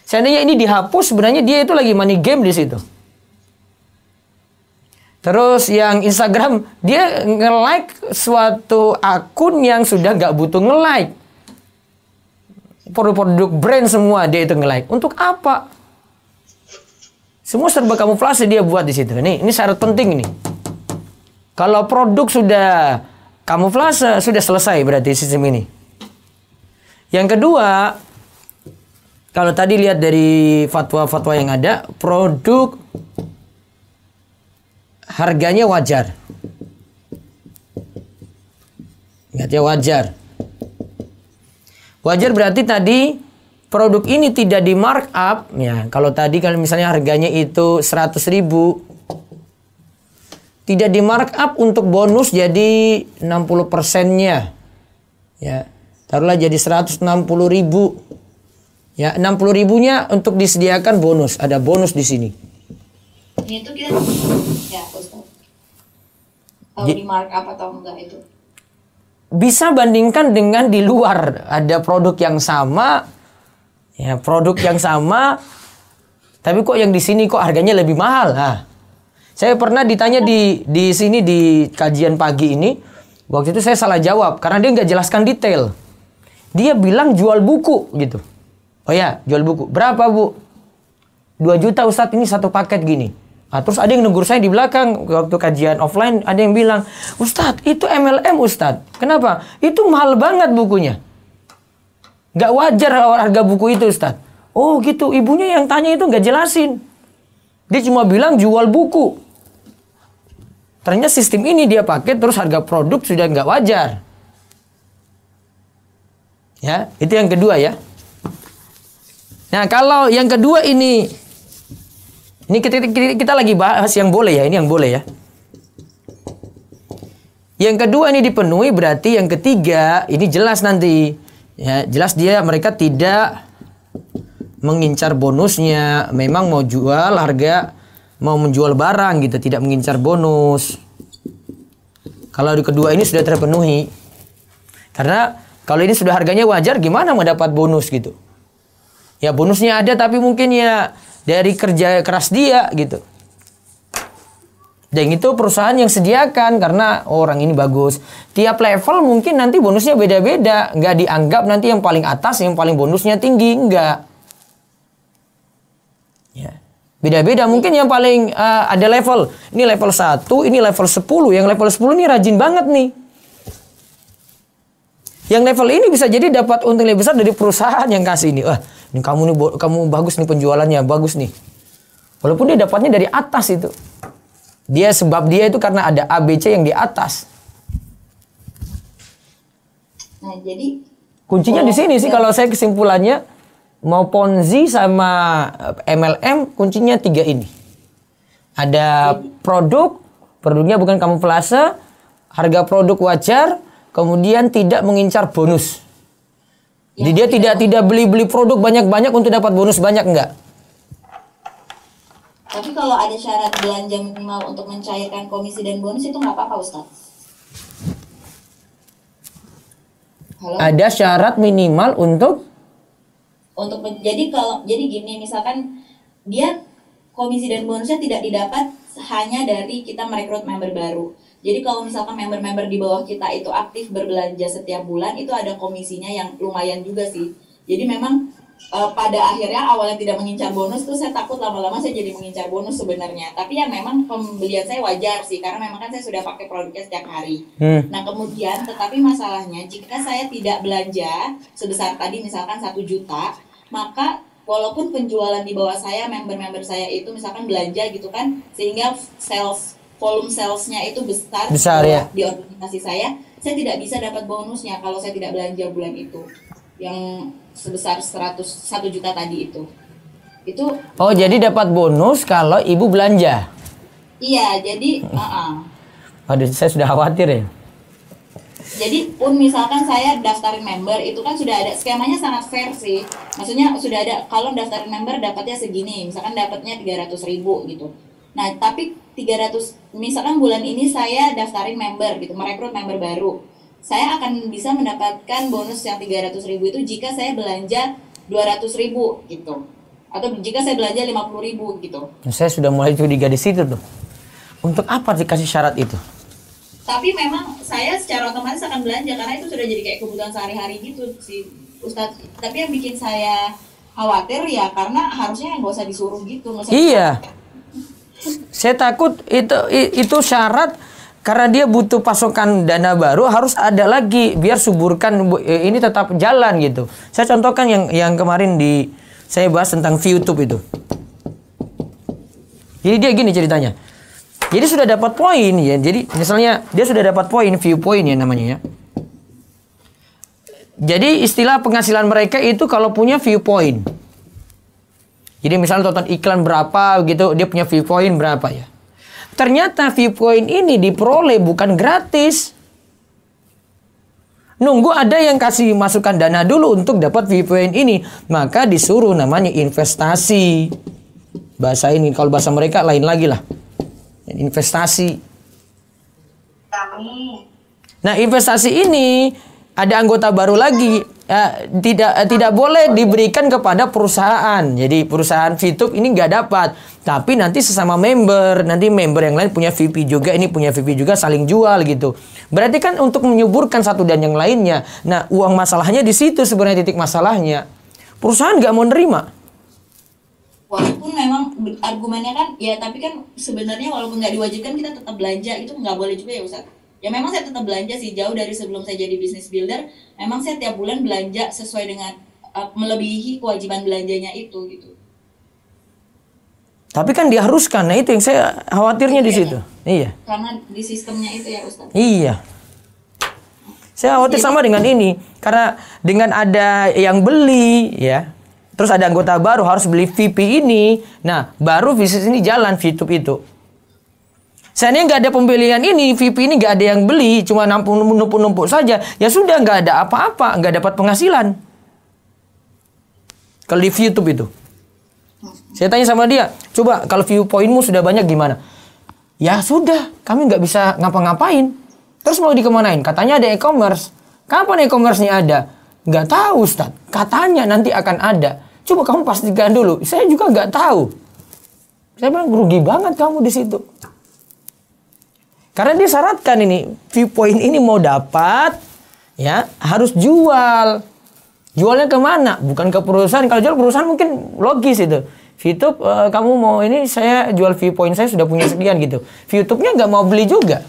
Seandainya ini dihapus, sebenarnya dia itu lagi money game di situ. Terus yang Instagram dia nge-like suatu akun yang sudah nggak butuh nge-like, produk brand semua dia itu nge-like. Untuk apa? Semua serba kamuflase dia buat di situ. Ini syarat penting ini. Kalau produk sudah kamuflase, sudah selesai berarti sistem ini. Yang kedua, kalau tadi lihat dari fatwa-fatwa yang ada, produk harganya wajar. Ingat ya, wajar. Wajar berarti tadi produk ini tidak di markup, ya. Kalau tadi kalau misalnya harganya itu 100.000, tidak di markup untuk bonus jadi 60%-nya. Ya. Taruhlah jadi 160.000. Ya, 60.000-nya untuk disediakan bonus, ada bonus di sini. Ini itu kita ya, Ustaz. Tahu di markup atau enggak itu? Bisa bandingkan dengan di luar, ada produk yang sama. Ya, produk yang sama, tapi kok yang di sini kok harganya lebih mahal? Nah, saya pernah ditanya di sini di kajian pagi ini, waktu itu saya salah jawab karena dia nggak jelaskan detail. Dia bilang jual buku gitu. Oh ya, jual buku. Berapa Bu? 2 juta Ustadz, ini satu paket gini. Nah, terus ada yang negur saya di belakang waktu kajian offline, ada yang bilang, Ustadz itu MLM Ustadz. Kenapa? Itu mahal banget bukunya. Gak wajar harga buku itu Ustadz. Oh gitu, ibunya yang tanya itu gak jelasin. Dia cuma bilang jual buku. Ternyata sistem ini dia pakai, terus harga produk sudah gak wajar. Ya, itu yang kedua ya. Nah kalau yang kedua ini kita lagi bahas yang boleh ya, ini yang boleh ya. Yang kedua ini dipenuhi, berarti yang ketiga ini jelas nanti. Ya, jelas mereka tidak mengincar bonusnya, memang mau jual harga, mau menjual barang gitu, tidak mengincar bonus. Kalau di kedua ini sudah terpenuhi. Karena kalau ini sudah harganya wajar, gimana mau dapat bonus gitu. Ya bonusnya ada tapi mungkin ya dari kerja keras dia gitu. Dan itu perusahaan yang sediakan karena orang ini bagus. Tiap level mungkin nanti bonusnya beda-beda. Nggak dianggap nanti yang paling atas, yang paling bonusnya tinggi. Nggak. Ya. Beda-beda. Mungkin yang paling ada level. Ini level 1, ini level 10. Yang level 10 ini rajin banget nih. Yang level ini bisa jadi dapat untung lebih besar dari perusahaan yang kasih ini. Ini kamu bagus nih penjualannya, bagus nih. Walaupun dia dapatnya dari atas itu. Sebab dia itu karena ada ABC yang di atas. Nah, jadi kuncinya di sini sih kalau saya kesimpulannya, mau Ponzi sama MLM kuncinya 3 ini. Ada produknya bukan kamuflase, harga produk wajar, kemudian tidak mengincar bonus. Jadi dia tidak beli produk banyak-banyak untuk dapat bonus banyak, enggak. Tapi kalau ada syarat belanja minimal untuk mencairkan komisi dan bonus itu nggak apa-apa, Ustaz? Halo? Ada syarat minimal untuk jadi gini, misalkan dia komisi dan bonusnya tidak didapat hanya dari kita merekrut member baru. Jadi kalau misalkan member-member di bawah kita itu aktif berbelanja setiap bulan, itu ada komisinya yang lumayan juga sih. Jadi memang pada akhirnya awalnya tidak mengincar bonus tuh saya takut lama-lama saya jadi mengincar bonus sebenarnya. Tapi ya memang pembelian saya wajar sih, karena memang kan saya sudah pakai produknya setiap hari. Nah kemudian tetapi masalahnya jika saya tidak belanja sebesar tadi misalkan 1 juta, maka walaupun penjualan di bawah saya, member-member saya itu misalkan belanja gitu kan, sehingga volume salesnya itu besar ya di organisasi saya tidak bisa dapat bonusnya kalau saya tidak belanja bulan itu yang sebesar 1 juta tadi itu. Oh, jadi dapat bonus kalau ibu belanja? Iya, jadi Aduh, saya sudah khawatir ya. Jadi pun misalkan saya daftarin member, itu kan sudah ada skemanya, sangat fair sih. Maksudnya sudah ada, kalau daftarin member dapatnya segini, misalkan dapatnya 300.000 gitu. Nah, tapi 300, misalkan bulan ini saya daftarin member gitu, merekrut member baru. Saya akan bisa mendapatkan bonus yang 300.000 itu jika saya belanja 200.000 gitu. Atau jika saya belanja 50.000 gitu. Nah, saya sudah mulai curiga di situ tuh. Untuk apa dikasih syarat itu? Tapi memang saya secara otomatis akan belanja karena itu sudah jadi kayak kebutuhan sehari-hari gitu sih, Ustadz. Tapi yang bikin saya khawatir ya karena harusnya nggak usah disuruh gitu. Iya. Saya takut itu syarat karena dia butuh pasokan dana baru, harus ada lagi biar suburkan ini tetap jalan gitu. Saya contohkan yang kemarin saya bahas tentang ViewTube itu. Jadi dia gini ceritanya. Jadi sudah dapat poin ya. Jadi misalnya dia sudah dapat poin, view point ya namanya ya. Jadi istilah penghasilan mereka itu kalau punya view point. Jadi misalnya tonton iklan berapa gitu, dia punya view point berapa ya. Ternyata view point ini diperoleh bukan gratis. Nunggu ada yang kasih masukan dana dulu untuk dapat view point ini. Maka disuruh namanya investasi. Bahasa ini, kalau bahasa mereka lain lagi lah. Investasi. Nah, investasi ini ada anggota baru lagi. Tidak boleh diberikan kepada perusahaan. Jadi perusahaan ViewTube ini nggak dapat. Tapi nanti sesama member, nanti member yang lain punya VP juga, ini punya VP juga, saling jual gitu. Berarti kan untuk menyuburkan satu dan yang lainnya. Nah, uang masalahnya di situ sebenarnya titik masalahnya. Perusahaan nggak mau nerima. Walaupun memang argumennya kan, ya tapi kan sebenarnya walaupun nggak diwajibkan kita tetap belanja, itu nggak boleh juga ya Ustaz. Ya memang saya tetap belanja sih, jauh dari sebelum saya jadi business builder. Memang saya tiap bulan belanja sesuai dengan melebihi kewajiban belanjanya itu gitu. Tapi kan diharuskan, nah itu yang saya khawatirnya di situ. Iya. Karena di sistemnya itu ya Ustaz. Iya. Saya khawatir sama dengan ini, karena dengan ada yang beli ya, terus ada anggota baru harus beli VP ini, nah baru bisnis ini jalan ViewTube itu. Seandainya nggak ada pembelian ini, VP ini nggak ada yang beli, cuma numpuk-numpuk saja, ya sudah nggak ada apa-apa, nggak dapat penghasilan. Kalau di ViewTube itu, saya tanya sama dia, coba kalau view pointmu sudah banyak gimana? Ya sudah, kami nggak bisa ngapa-ngapain. Terus mau dikemanain? Katanya ada e-commerce. Kapan e-commerce-nya ada? Nggak tahu Ustaz. Katanya nanti akan ada. Coba kamu pastikan dulu. Saya juga nggak tahu. Saya bilang rugi banget kamu di situ. Karena dia syaratkan ini, viewpoint ini mau dapat, ya harus jual. Jualnya kemana? Bukan ke perusahaan. Kalau jual perusahaan mungkin logis itu. ViewTube, kamu mau ini, saya jual viewpoint saya sudah punya sekian gitu. ViewTube-nya nggak mau beli juga.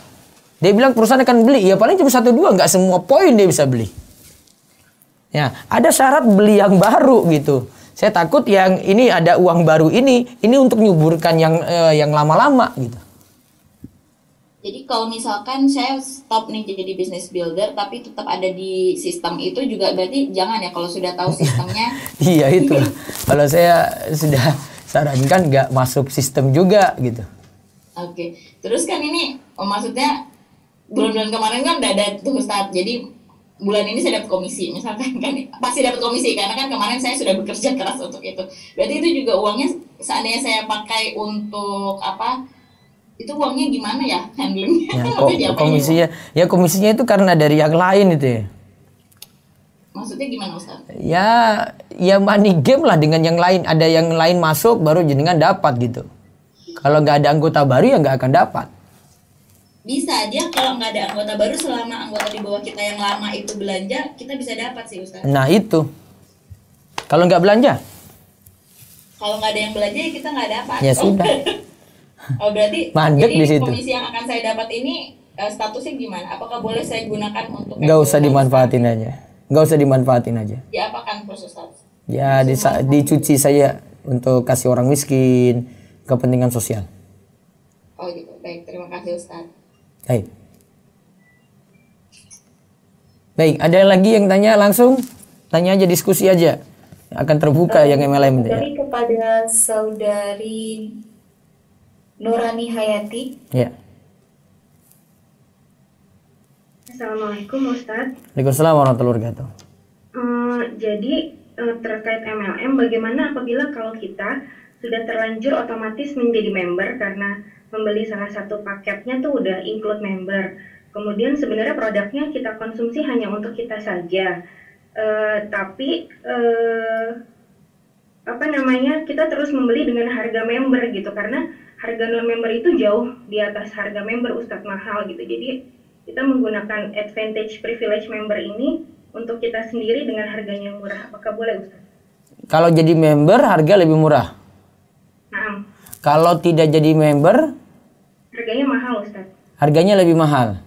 Dia bilang perusahaan akan beli. Ya paling cuma 1-2, nggak semua poin dia bisa beli. Ya, ada syarat beli yang baru gitu. Saya takut yang ini ada uang baru ini untuk nyuburkan yang lama-lama gitu. Jadi kalau misalkan saya stop nih jadi business builder tapi tetap ada di sistem itu juga berarti jangan ya kalau sudah tahu sistemnya. Iya itu. Kalau saya sudah sarankan nggak masuk sistem juga gitu. Oke. Terus kan ini maksudnya bulan-bulan kemarin kan udah ada tuh Ustadz. Jadi bulan ini saya dapat komisi misalkan kan pasti dapat komisi karena kan kemarin saya sudah bekerja keras untuk itu. Berarti itu juga uangnya seandainya saya pakai untuk apa? Itu uangnya gimana ya handlingnya? Ya, komisinya itu karena dari yang lain itu ya. Maksudnya gimana Ustaz? Ya money game lah dengan yang lain. Ada yang lain masuk baru jenengan dapat gitu. Kalau nggak ada anggota baru ya nggak akan dapat. Bisa aja kalau nggak ada anggota baru selama anggota di bawah kita yang lama itu belanja kita bisa dapat sih Ustaz. Nah itu. Kalau nggak belanja? Kalau nggak ada yang belanja ya kita nggak dapat. Ya sudah. Oh berarti mandek di situ. Komisi yang akan saya dapat ini statusnya gimana? Apakah boleh saya gunakan untuk? Nggak usah dimanfaatin aja. Nggak usah dimanfaatin aja. Ya apakan proses status? Ya dicuci saya untuk kasih orang miskin, kepentingan sosial. Oh gitu. Baik, terima kasih Ustaz. Baik, ada lagi yang tanya langsung? Tanya aja, diskusi aja. Akan terbuka yang MLM. Jadi kepada saudari Nurani Hayati. Ya. Assalamualaikum Ustadz. Waalaikumsalam warahmatullahi wabarakatuh. Jadi terkait MLM, bagaimana apabila kalau kita sudah terlanjur otomatis menjadi member karena membeli salah satu paketnya tuh udah include member. Kemudian sebenarnya produknya kita konsumsi hanya untuk kita saja. Tapi kita terus membeli dengan harga member gitu karena harga non member itu jauh di atas harga member Ustadz, mahal gitu. Jadi kita menggunakan advantage privilege member ini untuk kita sendiri dengan harganya yang murah. Apakah boleh Ustadz? Kalau jadi member harga lebih murah. Nah. Kalau tidak jadi member harganya mahal Ustadz. Harganya lebih mahal.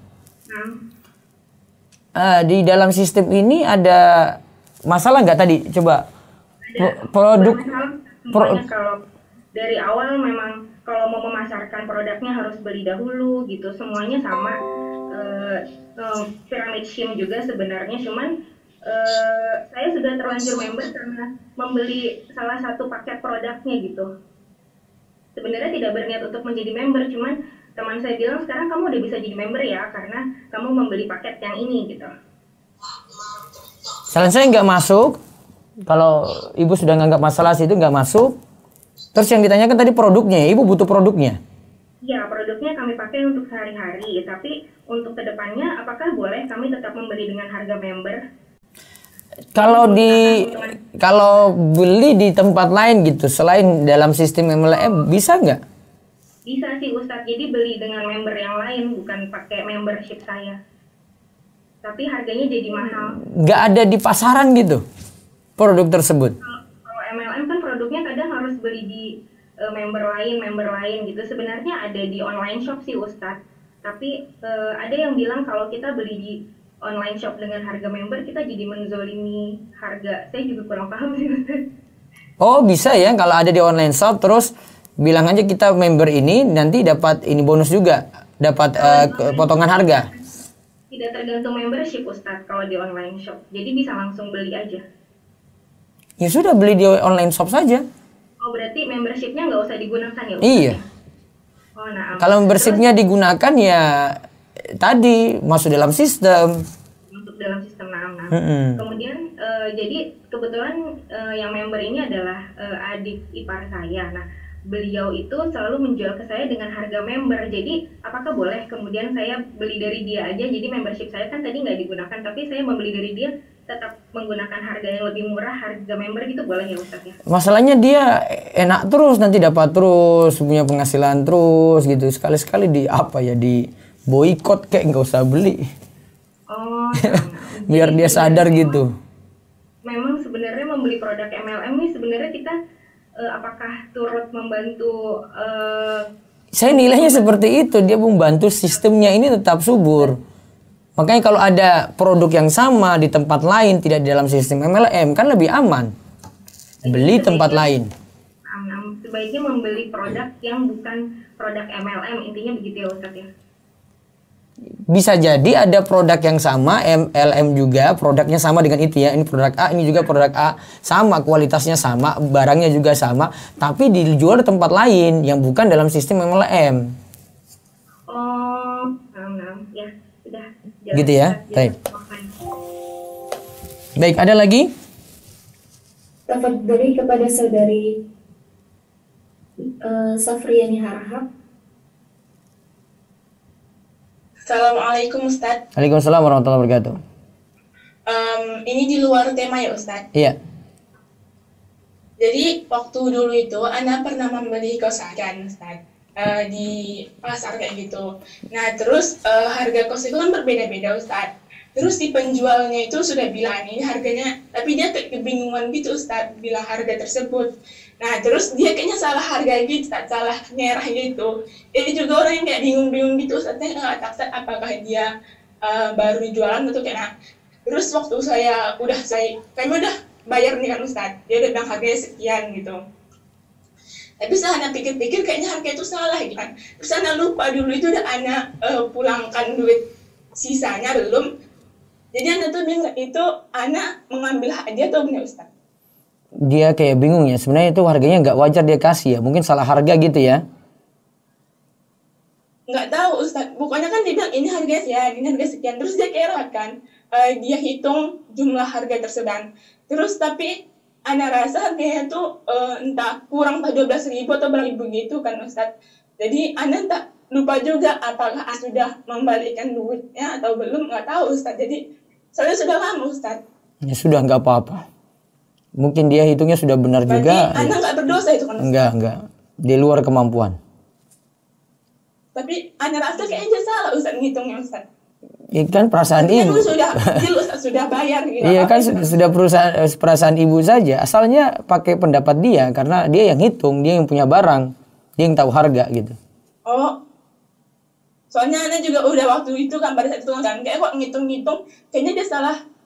Di dalam sistem ini ada masalah nggak tadi? Coba produk kalau dari awal memang kalau mau memasarkan produknya harus beli dahulu gitu, semuanya sama. Pyramid scheme juga sebenarnya, cuman saya sudah terlanjur member karena membeli salah satu paket produknya gitu. Sebenarnya tidak berniat untuk menjadi member, cuman teman saya bilang sekarang kamu udah bisa jadi member ya karena kamu membeli paket yang ini gitu. Saran saya nggak masuk. Kalau ibu sudah nganggap masalah situ nggak masuk. Terus yang ditanyakan tadi produknya, ibu butuh produknya? Ya, produknya kami pakai untuk sehari-hari, tapi untuk kedepannya apakah boleh kami tetap membeli dengan harga member? Kalau beli di tempat lain gitu, selain dalam sistem MLM, bisa nggak? Bisa sih Ustadz, jadi beli dengan member yang lain, bukan pakai membership saya. Tapi harganya jadi mahal. Nggak ada di pasaran gitu, produk tersebut? Kalau MLM kan produknya kadang harus beli di member lain gitu. Sebenarnya ada di online shop sih Ustadz. Tapi ada yang bilang kalau kita beli di online shop dengan harga member, kita jadi menzolimi harga. Saya juga kurang paham sih Ustadz. Oh bisa ya, kalau ada di online shop terus bilang aja kita member ini nanti dapat ini bonus juga, dapat potongan harga. Tidak tergantung membership Ustadz kalau di online shop. Jadi bisa langsung beli aja. Ya sudah, beli di online shop saja. Oh berarti membershipnya nggak usah digunakan ya Ustadz? Iya. Oh, nah, kalau membershipnya digunakan ya tadi masuk dalam sistem. Masuk dalam sistem Kemudian jadi kebetulan yang member ini adalah adik ipar saya. Nah beliau itu selalu menjual ke saya dengan harga member. Jadi apakah boleh kemudian saya beli dari dia aja? Jadi membership saya kan tadi nggak digunakan, tapi saya membeli dari dia tetap menggunakan harga yang lebih murah, harga member gitu, boleh ya Ustadz ya? Masalahnya dia enak terus, nanti dapat terus, punya penghasilan terus gitu. Sekali-sekali di boikot kayak nggak usah beli. Oh, biar dia sadar gitu. Memang sebenarnya membeli produk MLM ini sebenarnya kita apakah turut membantu? Saya nilainya seperti itu, dia membantu sistemnya ini tetap subur. Makanya kalau ada produk yang sama di tempat lain tidak di dalam sistem MLM kan lebih aman. Beli tempat lain. Sebaiknya membeli produk yang bukan produk MLM, intinya begitu ya Ustadz ya. Bisa jadi ada produk yang sama, MLM juga, produknya sama dengan itu ya. Ini produk A, ini juga produk A, sama kualitasnya sama, barangnya juga sama, tapi dijual di tempat lain yang bukan dalam sistem MLM. Oh, ya, sudah. Gitu ya, baik. Baik, ada lagi? Tafadhali kepada saudari Safriyani Harahap. Assalamualaikum Ustadz. Waalaikumsalam warahmatullahi wabarakatuh. Ini di luar tema ya Ustadz. Iya. Jadi waktu dulu itu Ana pernah membeli kaos akan Ustadz di pasar kayak gitu. Nah terus harga kaos itu kan berbeda-beda Ustadz. Terus di penjualnya itu sudah bilang ini harganya, tapi dia kebingungan gitu Ustadz bilang harga tersebut. Nah terus dia kayaknya salah harga gitu Ustadz, salah nyerah gitu. Jadi juga orang yang kayak bingung-bingung gitu Ustadz, saya nggak tahu apakah dia baru jualan atau kayak. Terus waktu kami udah bayar nih kan Ustadz, dia udah bilang harganya sekian gitu. Tapi saya pikir-pikir kayaknya harga itu salah gitu kan. Terus Ana lupa dulu itu udah Ana pulangkan duit sisanya belum. Jadi Ana tuh bingung itu Ana mengambil hadiah atau benar Ustaz? Dia kayak bingung ya. Sebenarnya itu harganya nggak wajar dia kasih ya. Mungkin salah harga gitu ya. Nggak tahu Ustaz. Pokoknya kan dia bilang ini harga sekian, ini harga sekian. Terus dia kira kan dia hitung jumlah harga tersebut. Terus tapi Ana rasa harganya tuh entah kurang 12.000 atau berapa ribu gitu kan Ustaz. Jadi Ana tak lupa juga apakah sudah membalikan duitnya atau belum, nggak tahu Ustaz. Jadi soalnya sudah lama Ustaz. Ya sudah, nggak apa-apa. Mungkin dia hitungnya sudah benar berarti juga. Berarti Ana nggak berdosa itu kan Ustaz? Enggak. Di luar kemampuan. Tapi Ana rasa kayaknya salah Ustaz ngitungnya Ustaz. Itu kan perasaan ibu. Sudah bayar gitu. Iya kan sudah perasaan ibu saja. Asalnya pakai pendapat dia karena dia yang hitung, dia yang punya barang, dia yang tahu harga gitu. Oh. Soalnya Ana juga udah waktu itu kan pada saat itu kan kayak kok ngitung-ngitung kayaknya dia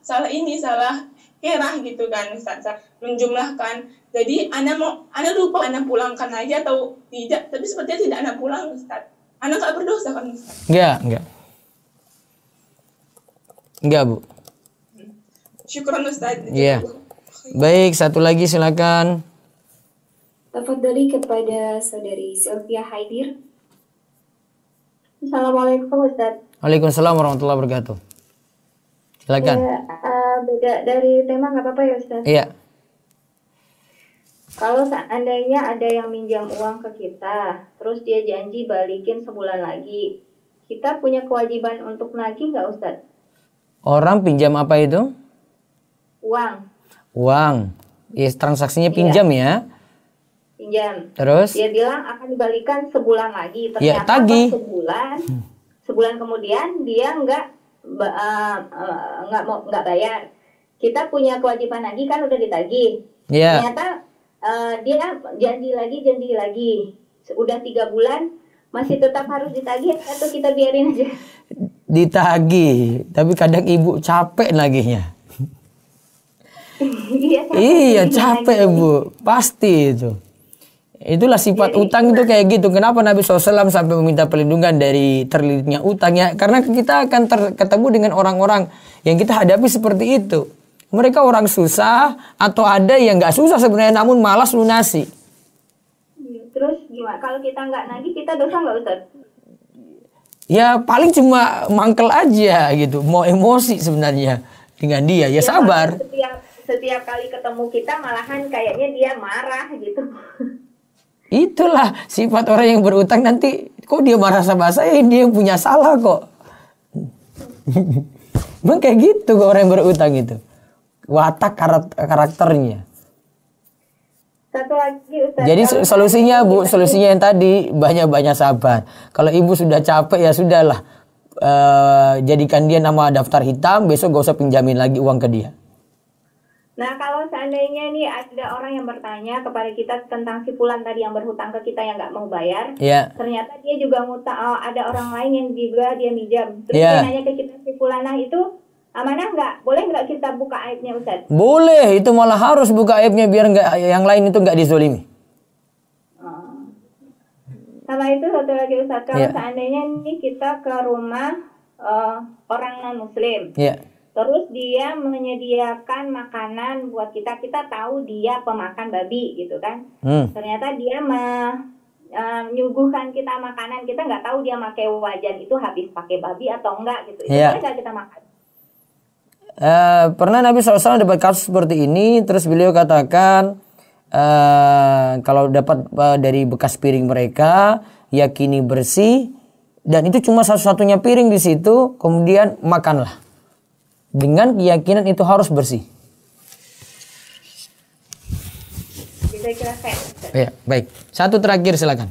salah kira gitu kan Ustaz, menjumlahkan. Jadi Ana lupa Ana pulangkan aja atau tidak, tapi sepertinya tidak Ana pulang Ustaz. Ana nggak berdosa kan Ustaz? Enggak Bu. Syukran Ustaz. Iya. Baik, satu lagi silakan. Tafadhali kepada saudari Sylvia Haidir. Assalamualaikum Ustaz. Waalaikumsalam warahmatullahi wabarakatuh. Silakan. Ya, beda dari tema nggak apa-apa ya Ustaz? Iya. Kalau seandainya ada yang minjam uang ke kita, terus dia janji balikin sebulan lagi, kita punya kewajiban untuk nagih nggak Ustaz? Orang pinjam apa itu? Uang. Yes, transaksinya pinjam ya? Pinjam. Terus? Dia bilang akan dibalikan sebulan lagi. Ternyata tagih. Sebulan kemudian dia nggak bayar. Kita punya kewajiban lagi kan udah ditagih. Yeah. Ternyata dia janji lagi. Udah 3 bulan masih tetap harus ditagih atau kita biarin aja? Ditagih, tapi kadang ibu capek nagihnya. Iya capek Bu, pasti itu. Itulah sifat utang itu kayak gitu. Kenapa Nabi SAW sampai meminta perlindungan dari terlilitnya utang ya? Karena kita akan ketemu dengan orang-orang yang kita hadapi seperti itu. Mereka orang susah atau ada yang nggak susah sebenarnya namun malas lunasi. Terus gimana? Kalau kita nggak nagih kita dosa nggak Ustaz? Ya paling cuma mangkel aja gitu, mau emosi sebenarnya dengan dia. Ya sabar. Setiap kali ketemu kita malahan kayaknya dia marah gitu. Itulah sifat orang yang berutang, nanti kok dia marah sama saya, dia yang punya salah kok. Memang kayak gitu kok orang yang berutang itu. Watak karakternya. Satu lagi Ustaz. Jadi solusinya Bu, solusinya yang tadi banyak-banyak sabar. Kalau ibu sudah capek ya sudahlah, jadikan dia nama daftar hitam, besok gak usah pinjamin lagi uang ke dia. Nah, kalau seandainya nih ada orang yang bertanya kepada kita tentang si fulan tadi yang berhutang ke kita yang nggak mau bayar, ternyata dia juga ngutang, ada orang lain yang juga dia minjam. Terus dia nanya ke kita, si fulanah itu amanah nggak? Boleh nggak kita buka aibnya, Ustaz? Boleh, itu malah harus buka aibnya biar nggak yang lain itu nggak dizolimi. Sama itu satu lagi, Ustaz, kalau seandainya nih kita ke rumah orang non-muslim, terus dia menyediakan makanan buat kita, kita tahu dia pemakan babi gitu kan. Ternyata dia menyuguhkan kita makanan, kita nggak tahu dia pakai wajan itu habis pakai babi atau enggak gitu. Itu boleh nggak kita makan? Pernah Nabi SAW dapat kasus seperti ini, terus beliau katakan kalau dapat dari bekas piring mereka, yakini bersih, dan itu cuma satu-satunya piring di situ, kemudian makanlah. Dengan keyakinan itu harus bersih. Ya, baik. Satu terakhir silakan.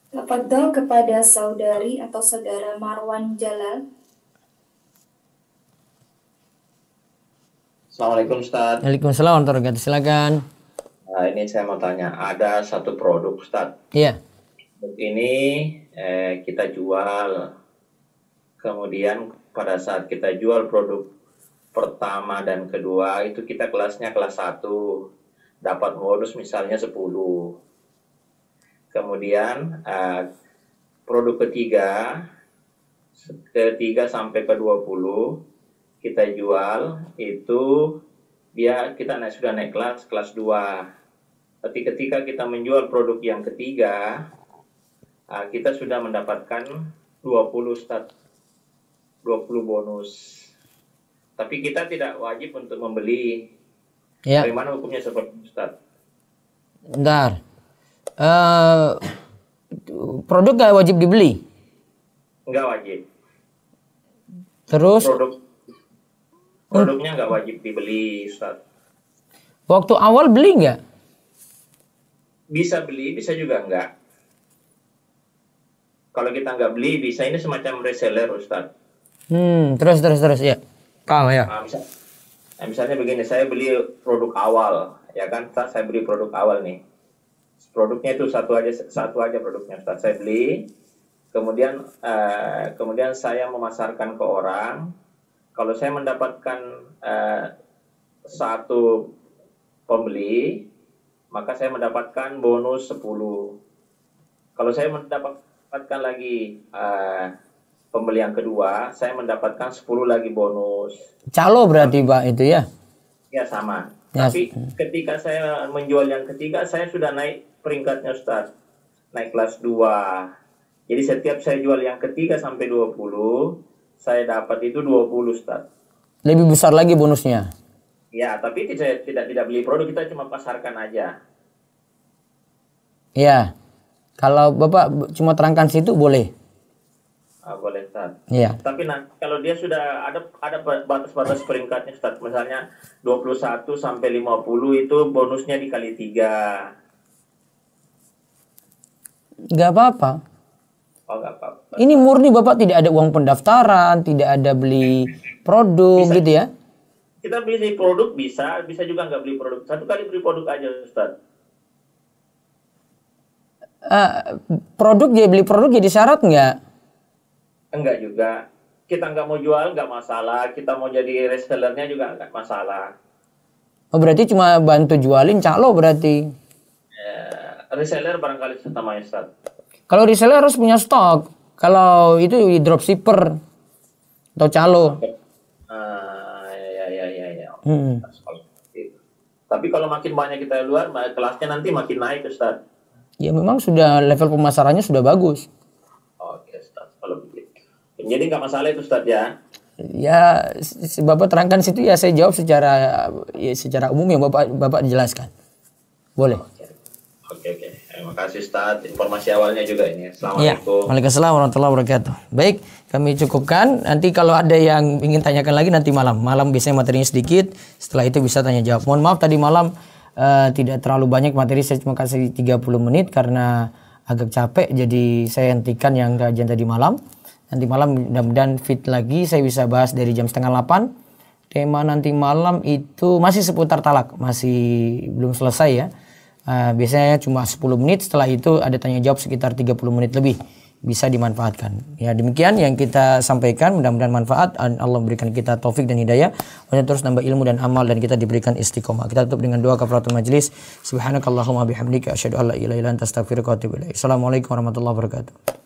Tafadhol kepada saudari atau saudara Marwan Jalal. Assalamualaikum Ustaz. Waalaikumsalam warahmatullahi wabarakatuh. Silakan. Nah, ini saya mau tanya, ada satu produk Ustaz. Iya. Ini kita jual. Kemudian pada saat kita jual produk pertama dan kedua itu kita kelasnya kelas 1, dapat bonus misalnya 10. Kemudian produk ketiga sampai ke 20 kita jual itu kita sudah naik kelas 2. Tapi ketika kita menjual produk yang ketiga kita sudah mendapatkan 20 Ustaz. 20 bonus. Tapi kita tidak wajib untuk membeli. Bagaimana hukumnya seperti Ustaz? Bentar. Produk gak wajib dibeli? Enggak wajib. Terus? Produknya nggak wajib dibeli, Ustaz. Waktu awal beli nggak? Bisa beli, bisa juga enggak. Kalau kita nggak beli, bisa ini semacam reseller, Ustaz. Terus ya. Paham ya? Misalnya begini, saya beli produk awal, ya kan? Saya beli produk awal nih. Produknya itu satu aja produknya, Ustaz. Saya beli, kemudian saya memasarkan ke orang. Kalau saya mendapatkan satu pembeli, maka saya mendapatkan bonus 10. Kalau saya mendapatkan lagi pembeli yang kedua, saya mendapatkan 10 lagi bonus. Calo berarti Pak itu ya? Ya sama. Tapi ketika saya menjual yang ketiga, saya sudah naik peringkatnya Ustaz. Naik kelas 2. Jadi setiap saya jual yang ketiga sampai 20, saya dapat itu 20 Ustaz. Lebih besar lagi bonusnya? Ya, tapi saya tidak beli produk, kita cuma pasarkan aja. Iya. Kalau Bapak cuma terangkan situ boleh? Boleh Ustaz. Iya. Tapi kalau dia sudah ada batas-batas peringkatnya Ustaz, misalnya 21 sampai 50 itu bonusnya dikali 3. Gak apa-apa. Oh, gak apa-apa. Ini murni Bapak tidak ada uang pendaftaran, tidak ada beli produk bisa, gitu ya? Kita beli produk bisa juga nggak beli produk. Satu kali beli produk aja Ustaz. Produk beli produk jadi syarat nggak? Enggak juga. Kita nggak mau jual nggak masalah. Kita mau jadi resellernya juga nggak masalah. Oh berarti cuma bantu jualin calo berarti? Reseller barangkali namanya Ustaz. Kalau reseller harus punya stok. Kalau itu dropshipper atau calo. Tapi kalau makin banyak kita luar, kelasnya nanti makin naik Ustaz. Ya memang sudah level pemasarannya sudah bagus. Oke Ustaz, kalau begitu. Jadi nggak masalah itu Ustaz ya? Ya Bapak terangkan situ ya saya jawab secara umum yang Bapak jelaskan. Boleh. Oke. Terima kasih Ustaz. Informasi awalnya juga ini. Assalamualaikum. Waalaikumsalam warahmatullahi wabarakatuh. Baik, kami cukupkan. Nanti kalau ada yang ingin tanyakan lagi nanti malam. Malam biasanya materinya sedikit. Setelah itu bisa tanya jawab. Mohon maaf tadi malam tidak terlalu banyak materi. Saya cuma kasih 30 menit karena agak capek. Jadi saya hentikan yang kajian tadi malam. Nanti malam mudah-mudahan fit lagi. Saya bisa bahas dari jam 7:30 tema nanti malam itu masih seputar talak, masih belum selesai ya. Biasanya cuma 10 menit, setelah itu ada tanya jawab sekitar 30 menit lebih, bisa dimanfaatkan. Ya, demikian yang kita sampaikan, mudah-mudahan manfaat. Allah memberikan kita taufik dan hidayah untuk terus nambah ilmu dan amal, dan kita diberikan istiqomah. Kita tutup dengan doa kafaratul majlis. Subhanakallahumma bihamdika asyhadu an la ilaha illa anta astaghfiruka wa atubu ilaik. Assalamualaikum warahmatullahi wabarakatuh.